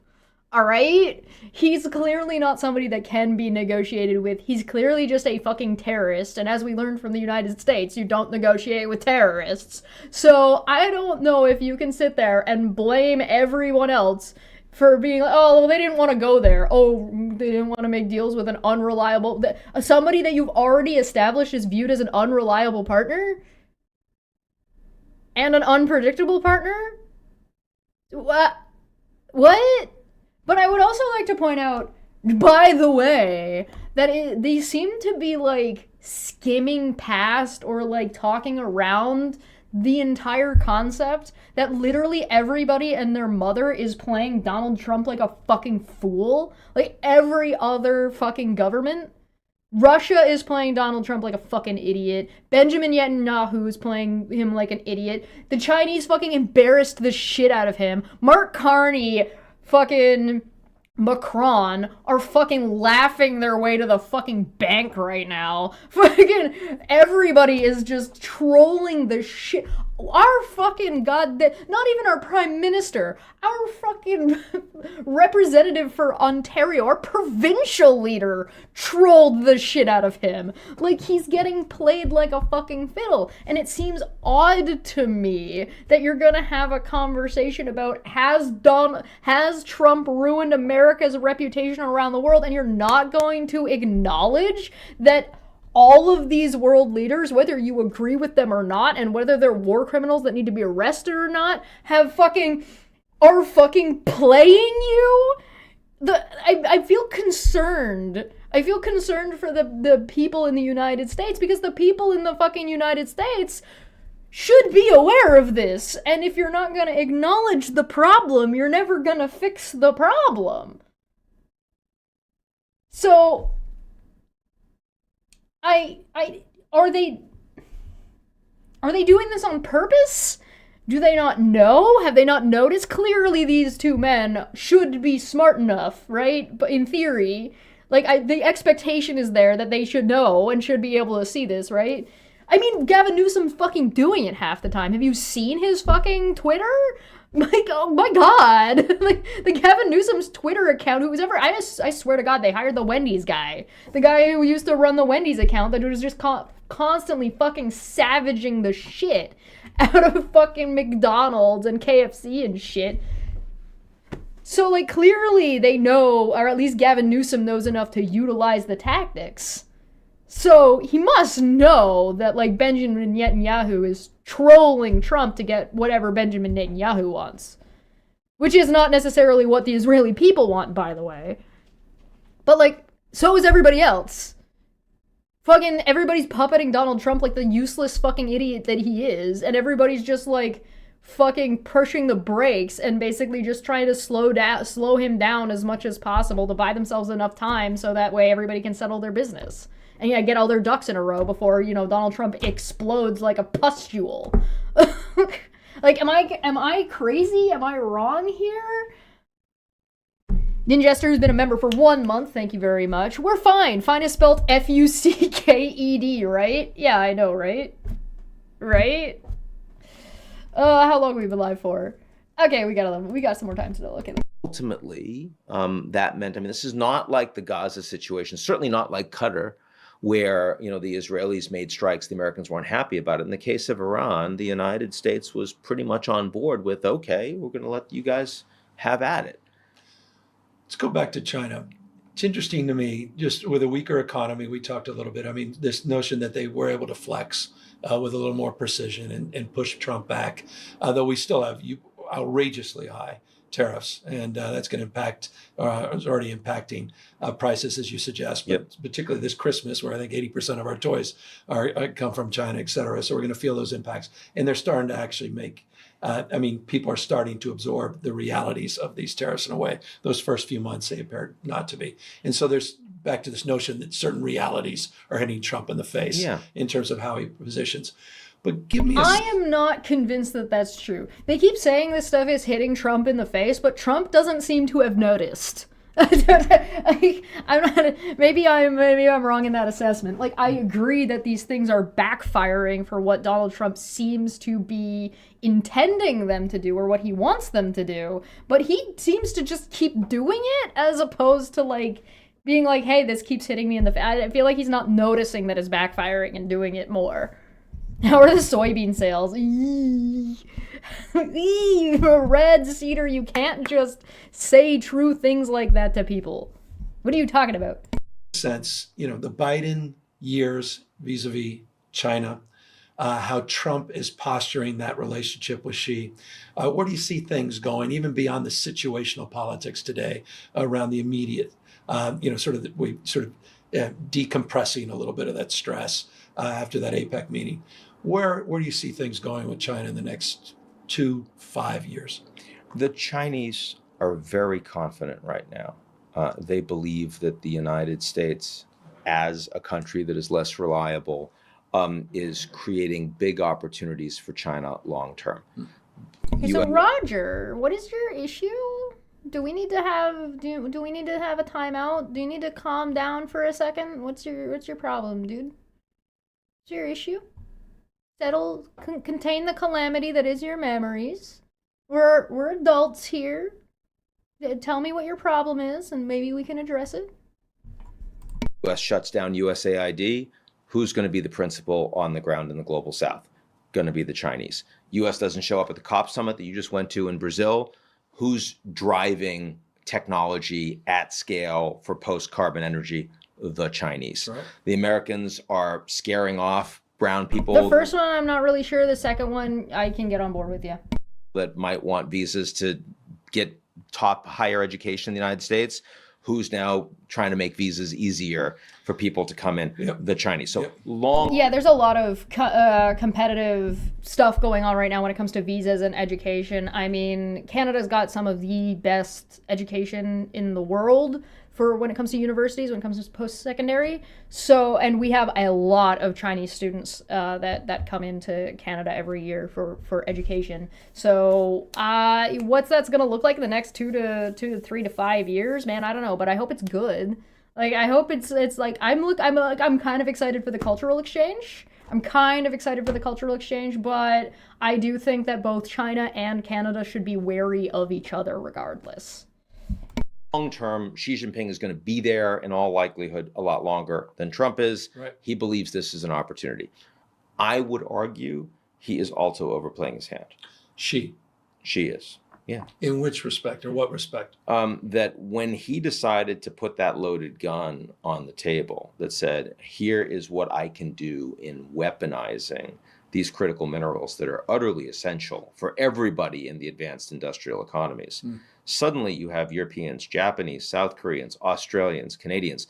Alright? He's clearly not somebody that can be negotiated with. He's clearly just a fucking terrorist, and as we learned from the United States, you don't negotiate with terrorists. So, I don't know if you can sit there and blame everyone else for being like, oh, well, they didn't want to go there. Oh, they didn't want to make deals with an unreliable... somebody that you've already established is viewed as an unreliable partner? And an unpredictable partner? What? But I would also like to point out, by the way, that they seem to be, like, skimming past or, like, talking around the entire concept that literally everybody and their mother is playing Donald Trump like a fucking fool. Like, every other fucking government. Russia is playing Donald Trump like a fucking idiot. Benjamin Netanyahu is playing him like an idiot. The Chinese fucking embarrassed the shit out of him. Mark Carney, fucking Macron are fucking laughing their way to the fucking bank right now. Fucking everybody is just trolling the shit. Our fucking not even our prime minister, our fucking representative for Ontario, our provincial leader trolled the shit out of him. Like, he's getting played like a fucking fiddle. And it seems odd to me that you're gonna have a conversation about has Trump ruined America's reputation around the world, and you're not going to acknowledge that all of these world leaders, whether you agree with them or not, and whether they're war criminals that need to be arrested or not, are fucking playing you? I feel concerned. I feel concerned for the people in the United States, because the people in the fucking United States should be aware of this. And if you're not gonna acknowledge the problem, you're never gonna fix the problem. So, are they doing this on purpose? Do they not know? Have they not noticed? Clearly these two men should be smart enough, right? But in theory, like, the expectation is there that they should know and should be able to see this, right? I mean, Gavin Newsom's fucking doing it half the time. Have you seen his fucking Twitter? Like, oh my god. Like, the Gavin Newsom's Twitter account, I swear to god, they hired the Wendy's guy. The guy who used to run the Wendy's account that was just constantly fucking savaging the shit out of fucking McDonald's and KFC and shit. So, like, clearly they know, or at least Gavin Newsom knows enough to utilize the tactics. So, he must know that, like, Benjamin Netanyahu is trolling Trump to get whatever Benjamin Netanyahu wants. Which is not necessarily what the Israeli people want, by the way. But, like, so is everybody else. Fucking everybody's puppeting Donald Trump like the useless fucking idiot that he is, and everybody's just like fucking pushing the brakes and basically just trying to slow him down as much as possible to buy themselves enough time so that way everybody can settle their business. And yeah, get all their ducks in a row before, Donald Trump explodes like a pustule. Like, am I crazy? Am I wrong here? Ninjester has been a member for 1 month. Thank you very much. We're fine. Fine is spelled F-U-C-K-E-D, right? Yeah, I know, right? Right? How long have we been live for? Okay, we got some more time to look at it. Ultimately, that meant, this is not like the Gaza situation, certainly not like Qatar, where, the Israelis made strikes, the Americans weren't happy about it. In the case of Iran, the United States was pretty much on board with, okay, we're going to let you guys have at it. Let's go back to China. It's interesting to me, just with a weaker economy, we talked a little bit. This notion that they were able to flex with a little more precision and push Trump back, though we still have outrageously high tariffs, and that's going to impact, is already impacting prices, as you suggest, but Yep. particularly this Christmas, where I think 80% of our toys come from China, et cetera. So we're going to feel those impacts. And they're starting to actually make people are starting to absorb the realities of these tariffs in a way. Those first few months, they appeared not to be. And so there's back to this notion that certain realities are hitting Trump in the face in terms of how he positions. But give me I am not convinced that that's true. They keep saying this stuff is hitting Trump in the face, but Trump doesn't seem to have noticed. Maybe I'm wrong in that assessment. Like, I agree that these things are backfiring for what Donald Trump seems to be intending them to do or what he wants them to do, but he seems to just keep doing it as opposed to like being like, hey, this keeps hitting me in the face. I feel like he's not noticing that it's backfiring and doing it more. How are the soybean sales? Red Cedar, you can't just say true things like that to people. What are you talking about? Sense, the Biden years vis-a-vis China, how Trump is posturing that relationship with Xi. Where do you see things going, even beyond the situational politics today, around the immediate, decompressing a little bit of that stress after that APEC meeting? Where do you see things going with China in the next 2-5 years? The Chinese are very confident right now. They believe that the United States, as a country that is less reliable, is creating big opportunities for China long term. Okay, so Roger, what is your issue? Do we need to have do we need to have a timeout? Do you need to calm down for a second? What's your problem, dude? What's your issue? Settle, contain the calamity that is your memories. We're adults here. Tell me what your problem is, and maybe we can address it. U.S. shuts down USAID. Who's going to be the principal on the ground in the global south? Going to be the Chinese. U.S. doesn't show up at the COP summit that you just went to in Brazil. Who's driving technology at scale for post-carbon energy? The Chinese. Right. The Americans are scaring off brown people. The first one, I'm not really sure. The second one, I can get on board with you. That might want visas to get top higher education in the United States. Who's now trying to make visas easier for people to come in? Yep. The Chinese. So Yep. Yeah, there's a lot of competitive stuff going on right now when it comes to visas and education. Canada's got some of the best education in the world for when it comes to universities, when it comes to post-secondary. So, and we have a lot of Chinese students that come into Canada every year for education. So, what's that's gonna look like in the next 2 to 3 to 5 years, man? I don't know, but I hope it's good. Like, I hope it's like I'm kind of excited for the cultural exchange. But I do think that both China and Canada should be wary of each other regardless. Long term, Xi Jinping is going to be there in all likelihood a lot longer than Trump is. Right. He believes this is an opportunity. I would argue he is also overplaying his hand. She. She is. Yeah. In which respect, or what respect? That when he decided to put that loaded gun on the table that said, here is what I can do in weaponizing these critical minerals that are utterly essential for everybody in the advanced industrial economies. Suddenly you have Europeans, Japanese, South Koreans, Australians, Canadians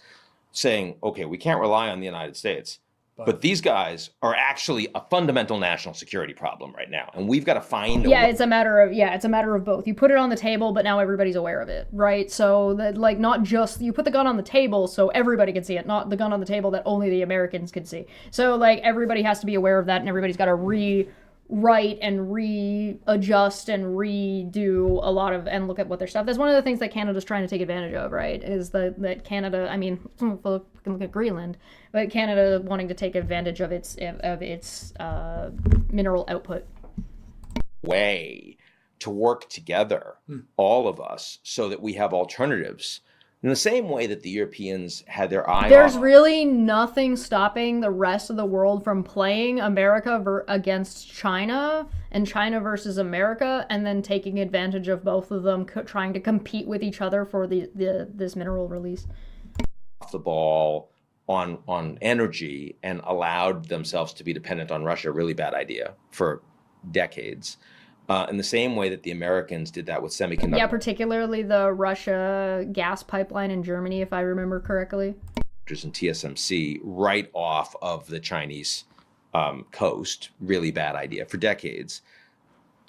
saying, okay, we can't rely on the United States, but these guys are actually a fundamental national security problem right now. And we've got to find it's a matter of both. You put it on the table, but now everybody's aware of it, right? So that, like, not just you put the gun on the table so everybody can see it, not the gun on the table that only the Americans can see. So, like, everybody has to be aware of that, and everybody's got to rewrite and readjust and redo a lot of, and look at what their stuff. That's one of the things that Canada's trying to take advantage of, right? Is that Canada, I mean, look at Greenland, but Canada wanting to take advantage of its mineral output. Way to work together, all of us, so that we have alternatives. In the same way that the Europeans had their eye There's on really nothing stopping the rest of the world from playing America against China and China versus America, and then taking advantage of both of them trying to compete with each other for this mineral release. off the ball on energy and allowed themselves to be dependent on Russia. Really bad idea for decades. In the same way that the Americans did that with semiconductors. Yeah, particularly the Russia gas pipeline in Germany, if I remember correctly. And TSMC right off of the Chinese coast. Really bad idea for decades.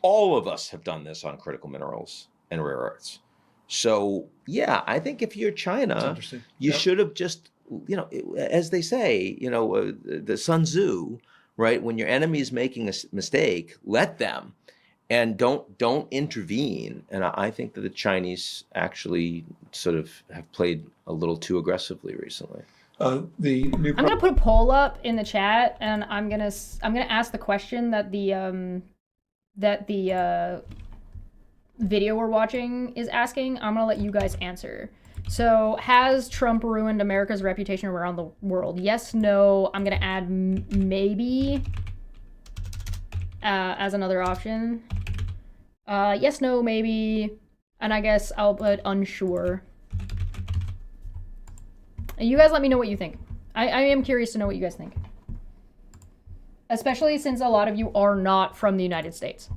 All of us have done this on critical minerals and rare earths. So, yeah, I think if you're China, you should have just, as they say, the Sun Tzu, right? When your enemy is making a mistake, let them. And don't intervene. And I think that the Chinese actually sort of have played a little too aggressively recently. I'm gonna put a poll up in the chat, and I'm gonna ask the question that the video we're watching is asking. I'm gonna let you guys answer. So, has Trump ruined America's reputation around the world? Yes, no. I'm gonna add maybe as another option. Yes, no, maybe, and I guess I'll put unsure. And you guys let me know what you think. I am curious to know what you guys think. Especially since a lot of you are not from the United States.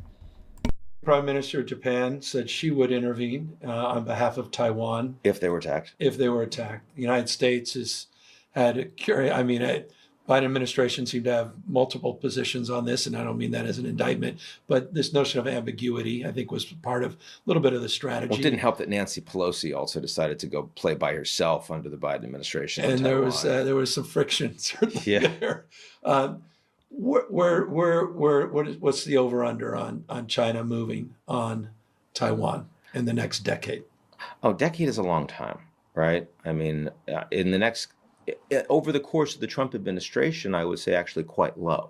Prime Minister of Japan said she would intervene on behalf of Taiwan. If they were attacked. The United States has had, Biden administration seemed to have multiple positions on this, and I don't mean that as an indictment, but this notion of ambiguity, I think, was part of a little bit of the strategy. Well, it didn't help that Nancy Pelosi also decided to go play by herself under the Biden administration. And there was some friction certainly there. What's the over/under on China moving on Taiwan in the next decade? Oh, decade is a long time, right? I mean, in the next. Over the course of the Trump administration, I would say actually quite low.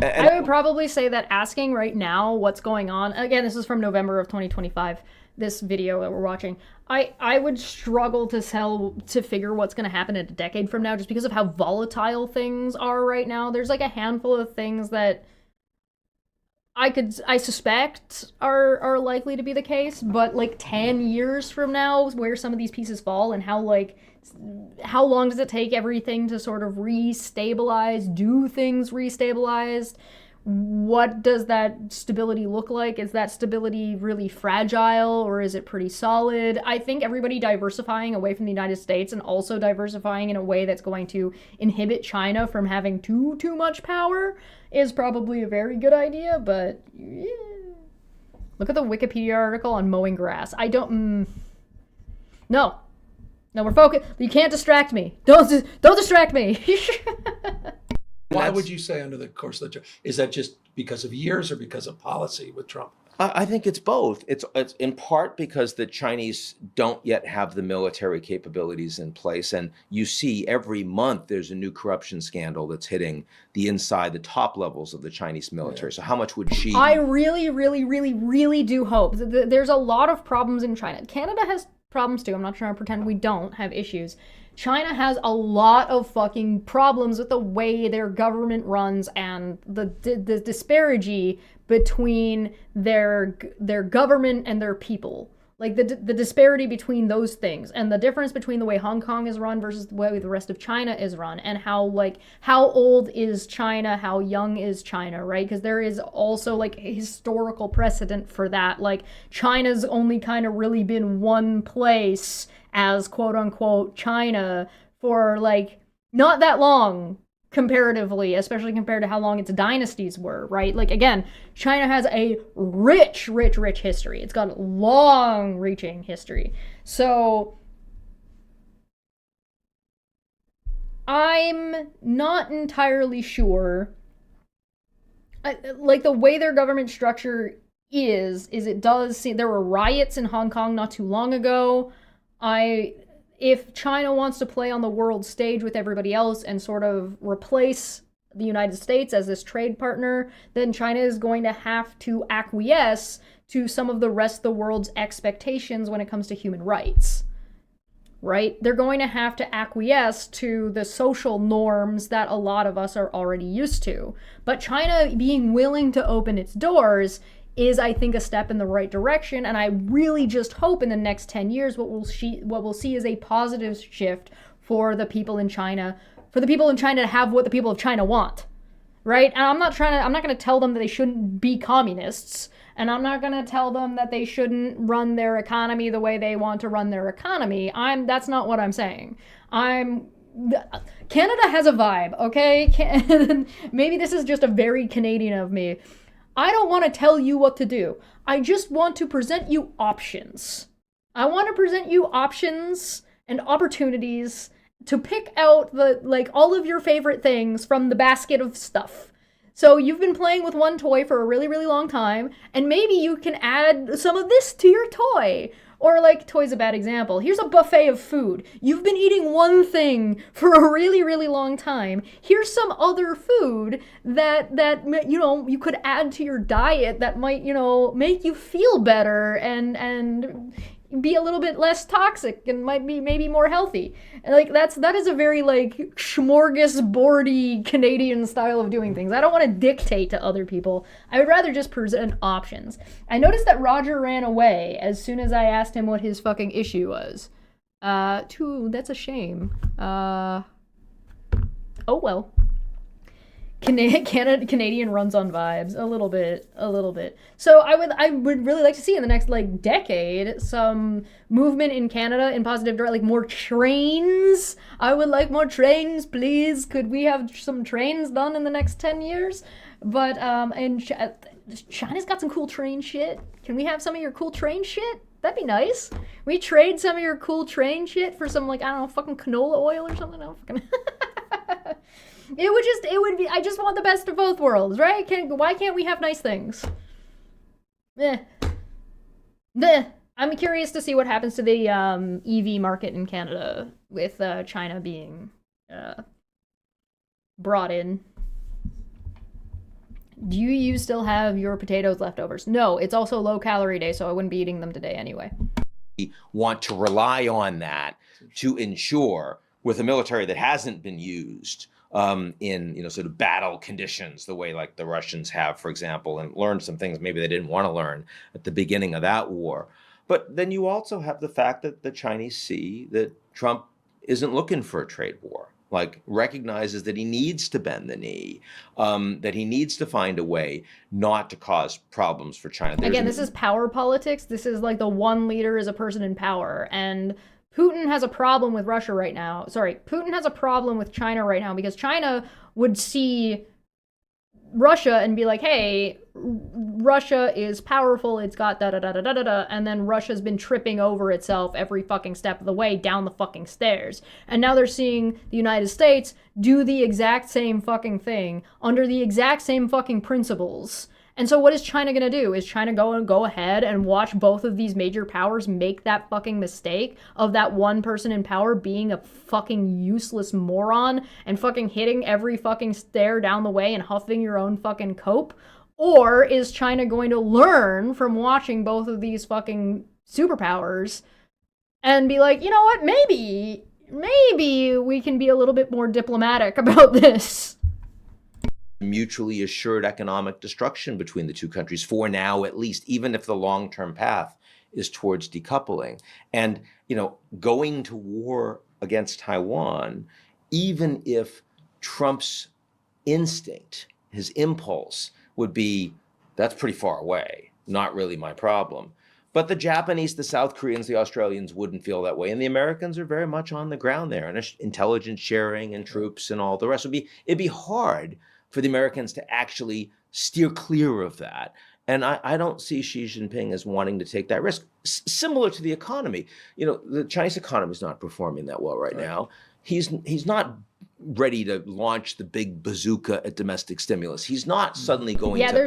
And I would probably say that asking right now what's going on, again, this is from November of 2025, this video that we're watching, I would struggle to figure what's going to happen in a decade from now just because of how volatile things are right now. There's like a handful of things that I suspect are likely to be the case, but like 10 years from now, where some of these pieces fall and how long does it take everything to sort of restabilize? Do things restabilize? What does that stability look like? Is that stability really fragile, or is it pretty solid? I think everybody diversifying away from the United States and also diversifying in a way that's going to inhibit China from having too much power is probably a very good idea, but yeah. Look at the Wikipedia article on mowing grass. I don't... No. No, we're focused. You can't distract me. Don't distract me. Why would you say under the course of the, is that just because of years or because of policy with Trump? I think it's both. It's in part because the Chinese don't yet have the military capabilities in place. And you see every month there's a new corruption scandal that's hitting the top levels of the Chinese military. So how much would Xi... I really, really, really, really do hope. There's a lot of problems in China. Canada has problems too. I'm not trying to pretend we don't have issues. China has a lot of fucking problems with the way their government runs and the disparity between their government and their people. Like the disparity between those things and the difference between the way Hong Kong is run versus the way the rest of China is run, and how old is China, how young is China, right? Because there is also like a historical precedent for that. Like China's only kind of really been one place as quote unquote China for like not that long comparatively, especially compared to how long its dynasties were, right? Like again, China has a rich history. It's got a long-reaching history. So I'm not entirely sure. Like the way their government structure is it does seem there were riots in Hong Kong not too long ago. If China wants to play on the world stage with everybody else and sort of replace the United States as this trade partner, then China is going to have to acquiesce to some of the rest of the world's expectations when it comes to human rights, right? They're going to have to acquiesce to the social norms that a lot of us are already used to. But China being willing to open its doors is, I think, a step in the right direction, and I really just hope in the next 10 years what we'll see is a positive shift for the people in China, to have what the people of China want, right? And I'm not going to tell them that they shouldn't be communists, and I'm not going to tell them that they shouldn't run their economy the way they want to run their economy. That's not what I'm saying. Canada has a vibe, okay? Maybe this is just a very Canadian of me. I don't want to tell you what to do. I just want to present you options. I want to present you options and opportunities to pick out all of your favorite things from the basket of stuff. So you've been playing with one toy for a really, really long time, and maybe you can add some of this to your toy. Or toy's a bad example. Here's a buffet of food. You've been eating one thing for a really, really long time. Here's some other food that you could add to your diet that might, make you feel better and be a little bit less toxic and might be maybe more healthy. That is a very smorgasbordy Canadian style of doing things. I don't want to dictate to other people. I would rather just present options. I noticed that Roger ran away as soon as I asked him what his fucking issue was. That's a shame. Oh well. Canadian runs on vibes a little bit. So I would really like to see in the next decade some movement in Canada in positive direction, more trains. I would like more trains, please. Could we have some trains done in the next 10 years? But and China's got some cool train shit. Can we have some of your cool train shit? That'd be nice. We trade some of your cool train shit for some fucking canola oil or something. I just want the best of both worlds, right? Why can't we have nice things? I'm curious to see what happens to the EV market in Canada with China being brought in. Do you still have your potatoes leftovers? No, it's also low calorie day, so I wouldn't be eating them today anyway. We want to rely on that to ensure, with a military that hasn't been used in sort of battle conditions, the way the Russians have, for example, and learned some things maybe they didn't want to learn at the beginning of that war. But then you also have the fact that the Chinese see that Trump isn't looking for a trade war, recognizes that he needs to bend the knee, that he needs to find a way not to cause problems for China. Again, this is power politics. This is the one leader is a person in power, and Putin has a problem with Russia right now. Sorry, Putin has a problem with China right now because China would see Russia and be like, hey, Russia is powerful, it's got da-da-da-da-da-da, and then Russia's been tripping over itself every fucking step of the way down the fucking stairs. And now they're seeing the United States do the exact same fucking thing under the exact same fucking principles. And so what is China gonna do? Is China go ahead and watch both of these major powers make that fucking mistake of that one person in power being a fucking useless moron and fucking hitting every fucking stair down the way and huffing your own fucking cope? Or is China going to learn from watching both of these fucking superpowers and be like, you know what, maybe we can be a little bit more diplomatic about this? Mutually assured economic destruction between the two countries for now, at least, even if the long-term path is towards decoupling. And, going to war against Taiwan, even if Trump's instinct, his impulse would be, that's pretty far away, not really my problem. But the Japanese, the South Koreans, the Australians wouldn't feel that way. And the Americans are very much on the ground there, and intelligence sharing and troops and all the rest. It'd be hard for the Americans to actually steer clear of that. And I don't see Xi Jinping as wanting to take that risk. Similar to the economy. The Chinese economy is not performing that well right now. He's not ready to launch the big bazooka at domestic stimulus. He's not suddenly going to... Yeah, there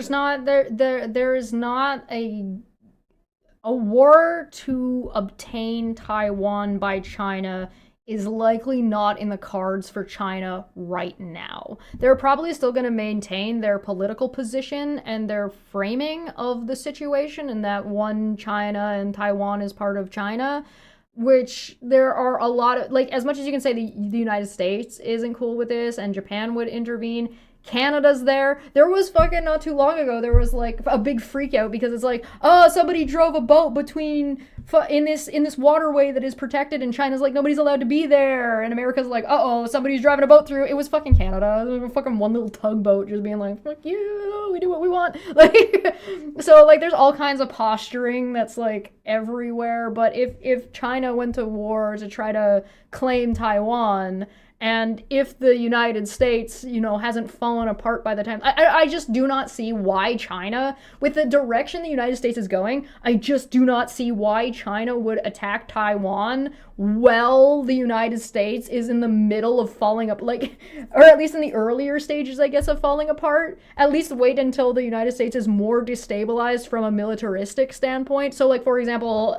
is not a war to obtain Taiwan by China is likely not in the cards for China right now. They're probably still going to maintain their political position and their framing of the situation, and that one China and Taiwan is part of China, which there are a lot of, as much as you can say the United States isn't cool with this and Japan would intervene, Canada's there. There was fucking not too long ago, there was a big freak out because it's somebody drove a boat between in this waterway that is protected, and China's like, nobody's allowed to be there, and America's like, somebody's driving a boat through. It was fucking Canada. It was fucking one little tugboat just being like, fuck you, we do what we want. So there's all kinds of posturing that's everywhere. But if China went to war to try to claim Taiwan, and if the United States, hasn't fallen apart by the time... I just do not see why China, with the direction the United States is going, I just do not see why China would attack Taiwan while the United States is in the middle of falling up, or at least in the earlier stages, I guess, of falling apart. At least wait until the United States is more destabilized from a militaristic standpoint. So, for example,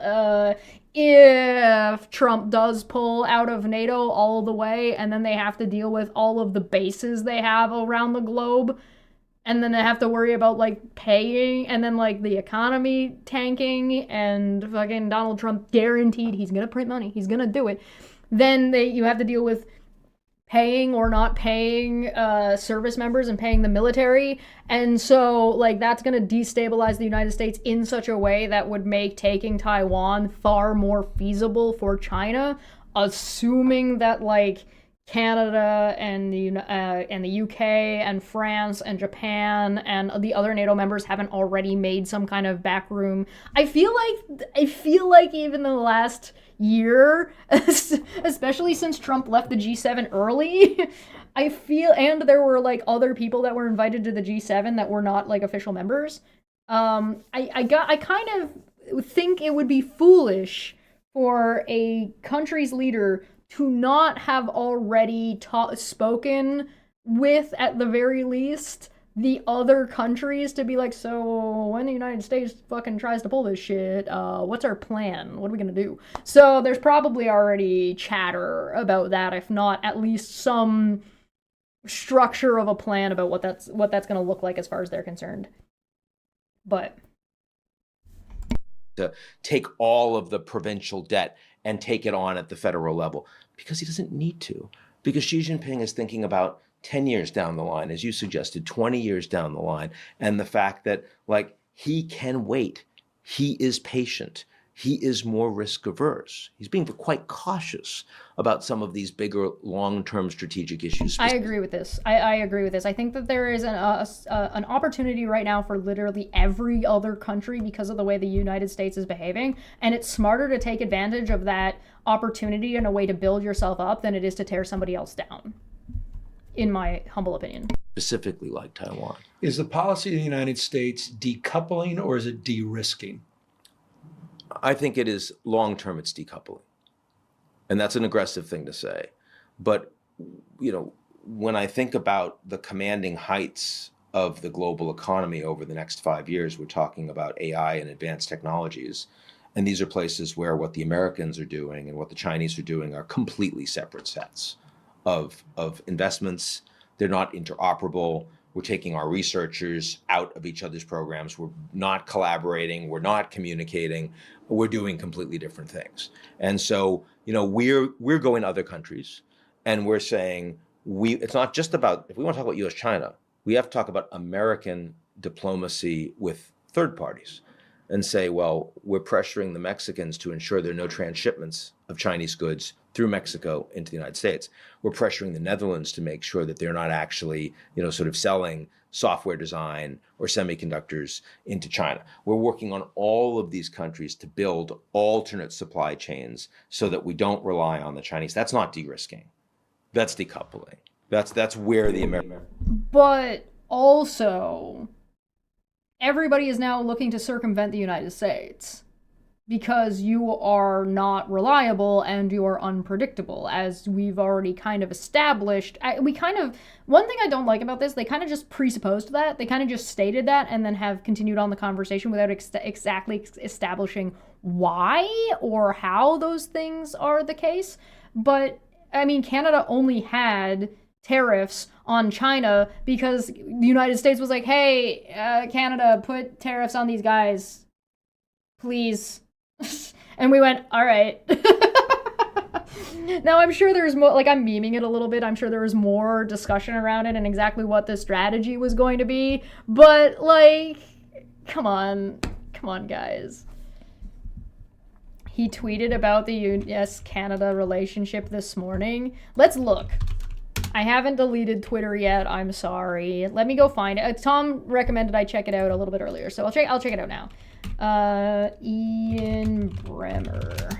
if Trump does pull out of NATO all the way, and then they have to deal with all of the bases they have around the globe, and then they have to worry about paying, and then the economy tanking, and fucking Donald Trump guaranteed he's gonna print money, he's gonna do it, then you have to deal with paying or not paying service members and paying the military. And so that's going to destabilize the United States in such a way that would make taking Taiwan far more feasible for China, assuming that Canada and the UK and France and Japan and the other NATO members haven't already made some kind of backroom. I feel like even the last year, especially since Trump left the G7 early, and there were other people that were invited to the G7 that were not official members. I kind of think it would be foolish for a country's leader to not have already spoken with, at the very least, the other countries to be so when the United States fucking tries to pull this shit, what's our plan? What are we gonna do? So there's probably already chatter about that, if not at least some structure of a plan about what that's gonna look like as far as they're concerned. But to take all of the provincial debt and take it on at the federal level, because he doesn't need to. Because Xi Jinping is thinking about 10 years down the line, as you suggested, 20 years down the line, and the fact that he can wait. He is patient. He is more risk averse. He's being quite cautious about some of these bigger long-term strategic issues. I agree with this. I agree with this. I think that there is an opportunity right now for literally every other country because of the way the United States is behaving, and it's smarter to take advantage of that opportunity in a way to build yourself up than it is to tear somebody else down. in my humble opinion. Specifically like Taiwan. Is the policy of the United States decoupling or is it de-risking? I think it is long-term, it's decoupling. And that's an aggressive thing to say. But, you know, when I think about the commanding heights of the global economy over the next 5 years, we're talking about AI and advanced technologies. And these are places where what the Americans are doing and what the Chinese are doing are completely separate sets of investments. They're not interoperable. We're taking our researchers out of each other's programs. We're not collaborating. We're not communicating. We're doing completely different things. And so, you know, we're going to other countries and we're saying it's not just about, if we want to talk about US-China, we have to talk about American diplomacy with third parties and say, well, we're pressuring the Mexicans to ensure there are no transshipments of Chinese goods through Mexico into the United States. We're pressuring the Netherlands to make sure that they're not actually, you know, sort of selling software design or semiconductors into China. We're working on all of these countries to build alternate supply chains so that we don't rely on the Chinese. That's not de-risking. That's decoupling. That's where the American. But also, everybody is now looking to circumvent the United States because you are not reliable and you are unpredictable, as we've already kind of established. One thing I don't like about this, they kind of just presupposed that. They kind of just stated that and then have continued on the conversation without exactly establishing why or how those things are the case. But, I mean, Canada only had tariffs on China because the United States was like, hey, Canada, put tariffs on these guys, please. And we went, all right. Now, I'm sure there's more, like, I'm memeing it a little bit. I'm sure there was more discussion around it and exactly what the strategy was going to be. But, like, come on, guys. He tweeted about the US-Canada relationship this morning. Let's look. I haven't deleted Twitter yet. I'm sorry. Let me go find it. Tom recommended I check it out a little bit earlier, so I'll check it out now. Ian Bremmer.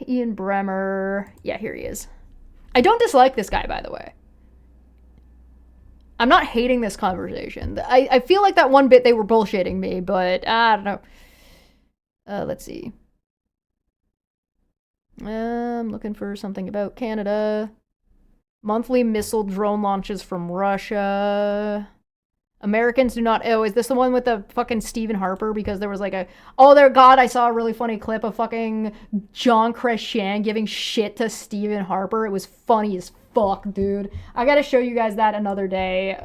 Ian Bremmer. Yeah, here he is. I don't dislike this guy, by the way. I'm not hating this conversation. I feel like that one bit they were bullshitting me, but I don't know. Let's see. I'm looking for something about Canada. Monthly missile drone launches from Russia. Americans do not... Oh, is this the one with the fucking Stephen Harper? Because there was like a... Oh, there, God, I saw a really funny clip of fucking John Crescent giving shit to Stephen Harper. It was funny as fuck, dude. I gotta show you guys that another day.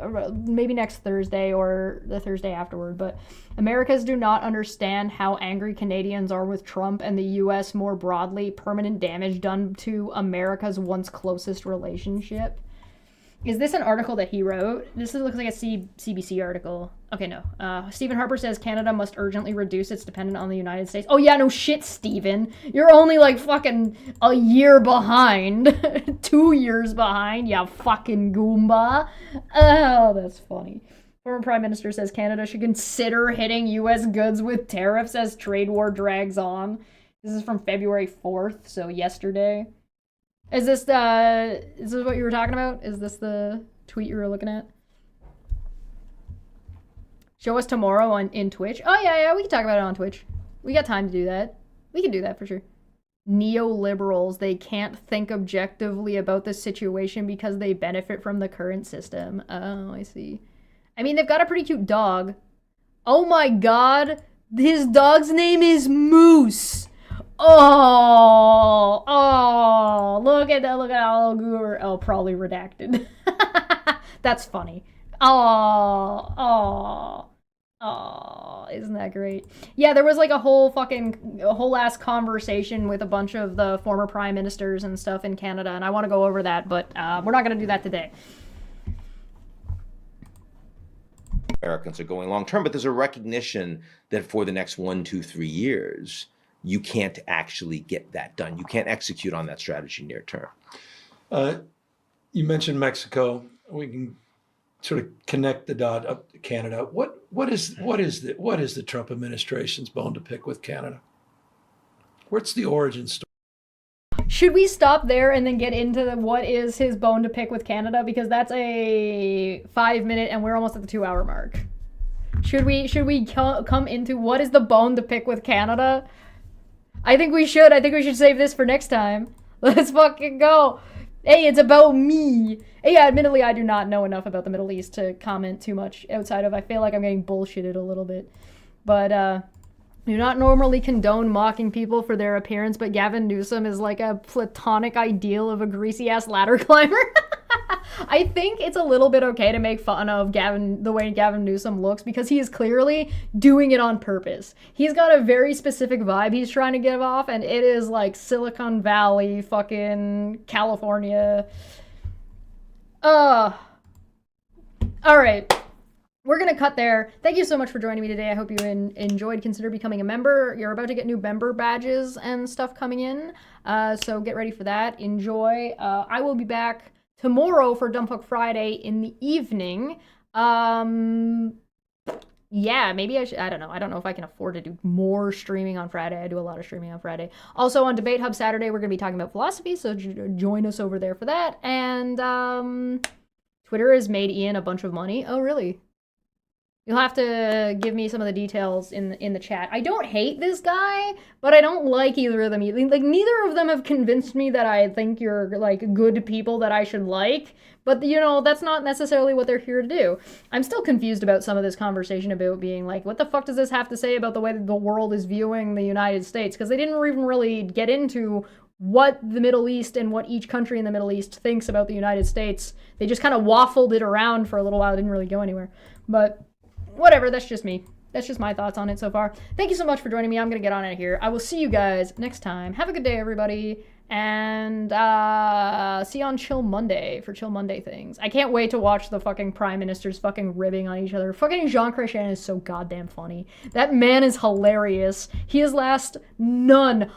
Maybe next Thursday or the Thursday afterward. But Americans do not understand how angry Canadians are with Trump and the U.S. more broadly. Permanent damage done to America's once closest relationship. Is this an article that he wrote? This looks like a CBC article. Okay, no. Stephen Harper says Canada must urgently reduce its dependence on the United States. Oh, yeah, no shit, Stephen. You're only like fucking a year behind. 2 years behind, you fucking Goomba. Oh, that's funny. Former Prime Minister says Canada should consider hitting U.S. goods with tariffs as trade war drags on. This is from February 4th, so yesterday. Is this what you were talking about? Is this the tweet you were looking at? Show us tomorrow in Twitch. Oh, yeah, we can talk about it on Twitch. We got time to do that. We can do that for sure. Neoliberals, they can't think objectively about the situation because they benefit from the current system. Oh, I see. I mean, they've got a pretty cute dog. Oh my god, his dog's name is Moose. Oh, look at that, oh, probably redacted. That's funny. Oh, isn't that great? Yeah, there was like a whole ass conversation with a bunch of the former prime ministers and stuff in Canada, and I want to go over that, but we're not going to do that today. Americans are going long term, but there's a recognition that for the next 1, 2, 3 years, you can't actually get that done. You can't execute on that strategy near term. You mentioned Mexico. We can sort of connect the dot up to Canada. What is the Trump administration's bone to pick with Canada? What's the origin story? Should we stop there and then get into what is his bone to pick with Canada? Because that's a 5-minute and we're almost at the 2-hour mark. Should we come into what is the bone to pick with Canada? I think we should. I think we should save this for next time. Let's fucking go. Hey, it's about me. Hey, yeah, admittedly, I do not know enough about the Middle East to comment too much outside of I feel like I'm getting bullshitted a little bit. But, do not normally condone mocking people for their appearance, but Gavin Newsom is like a platonic ideal of a greasy-ass ladder climber. I think it's a little bit okay to make fun of the way Gavin Newsom looks, because he is clearly doing it on purpose. He's got a very specific vibe he's trying to give off, and it is like Silicon Valley, fucking California. Alright. We're going to cut there. Thank you so much for joining me today. I hope you enjoyed. Consider becoming a member. You're about to get new member badges and stuff coming in. So get ready for that. Enjoy. I will be back tomorrow for Dumpfuck Friday in the evening. Yeah, maybe I should. I don't know. I don't know if I can afford to do more streaming on Friday. I do a lot of streaming on Friday. Also on Debate Hub Saturday, we're going to be talking about philosophy. So join us over there for that. And Twitter has made Ian a bunch of money. Oh, really? You'll have to give me some of the details in the chat. I don't hate this guy, but I don't like either of them. Like, neither of them have convinced me that I think you're, like, good people that I should like. But, you know, that's not necessarily what they're here to do. I'm still confused about some of this conversation about being like, what the fuck does this have to say about the way that the world is viewing the United States? Because they didn't even really get into what the Middle East and what each country in the Middle East thinks about the United States. They just kind of waffled it around for a little while. It didn't really go anywhere. But whatever, that's just me. That's just my thoughts on it so far. Thank you so much for joining me. I'm going to get on out of here. I will see you guys next time. Have a good day, everybody. And see you on Chill Monday for Chill Monday things. I can't wait to watch the fucking prime ministers fucking ribbing on each other. Fucking Jean Chrétien is so goddamn funny. That man is hilarious. He has lost none.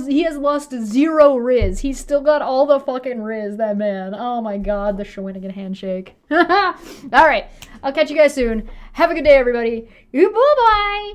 He has lost 0 riz. He's still got all the fucking riz, that man. Oh my god, the Shawinigan handshake. Alright, I'll catch you guys soon. Have a good day, everybody. Bye-bye.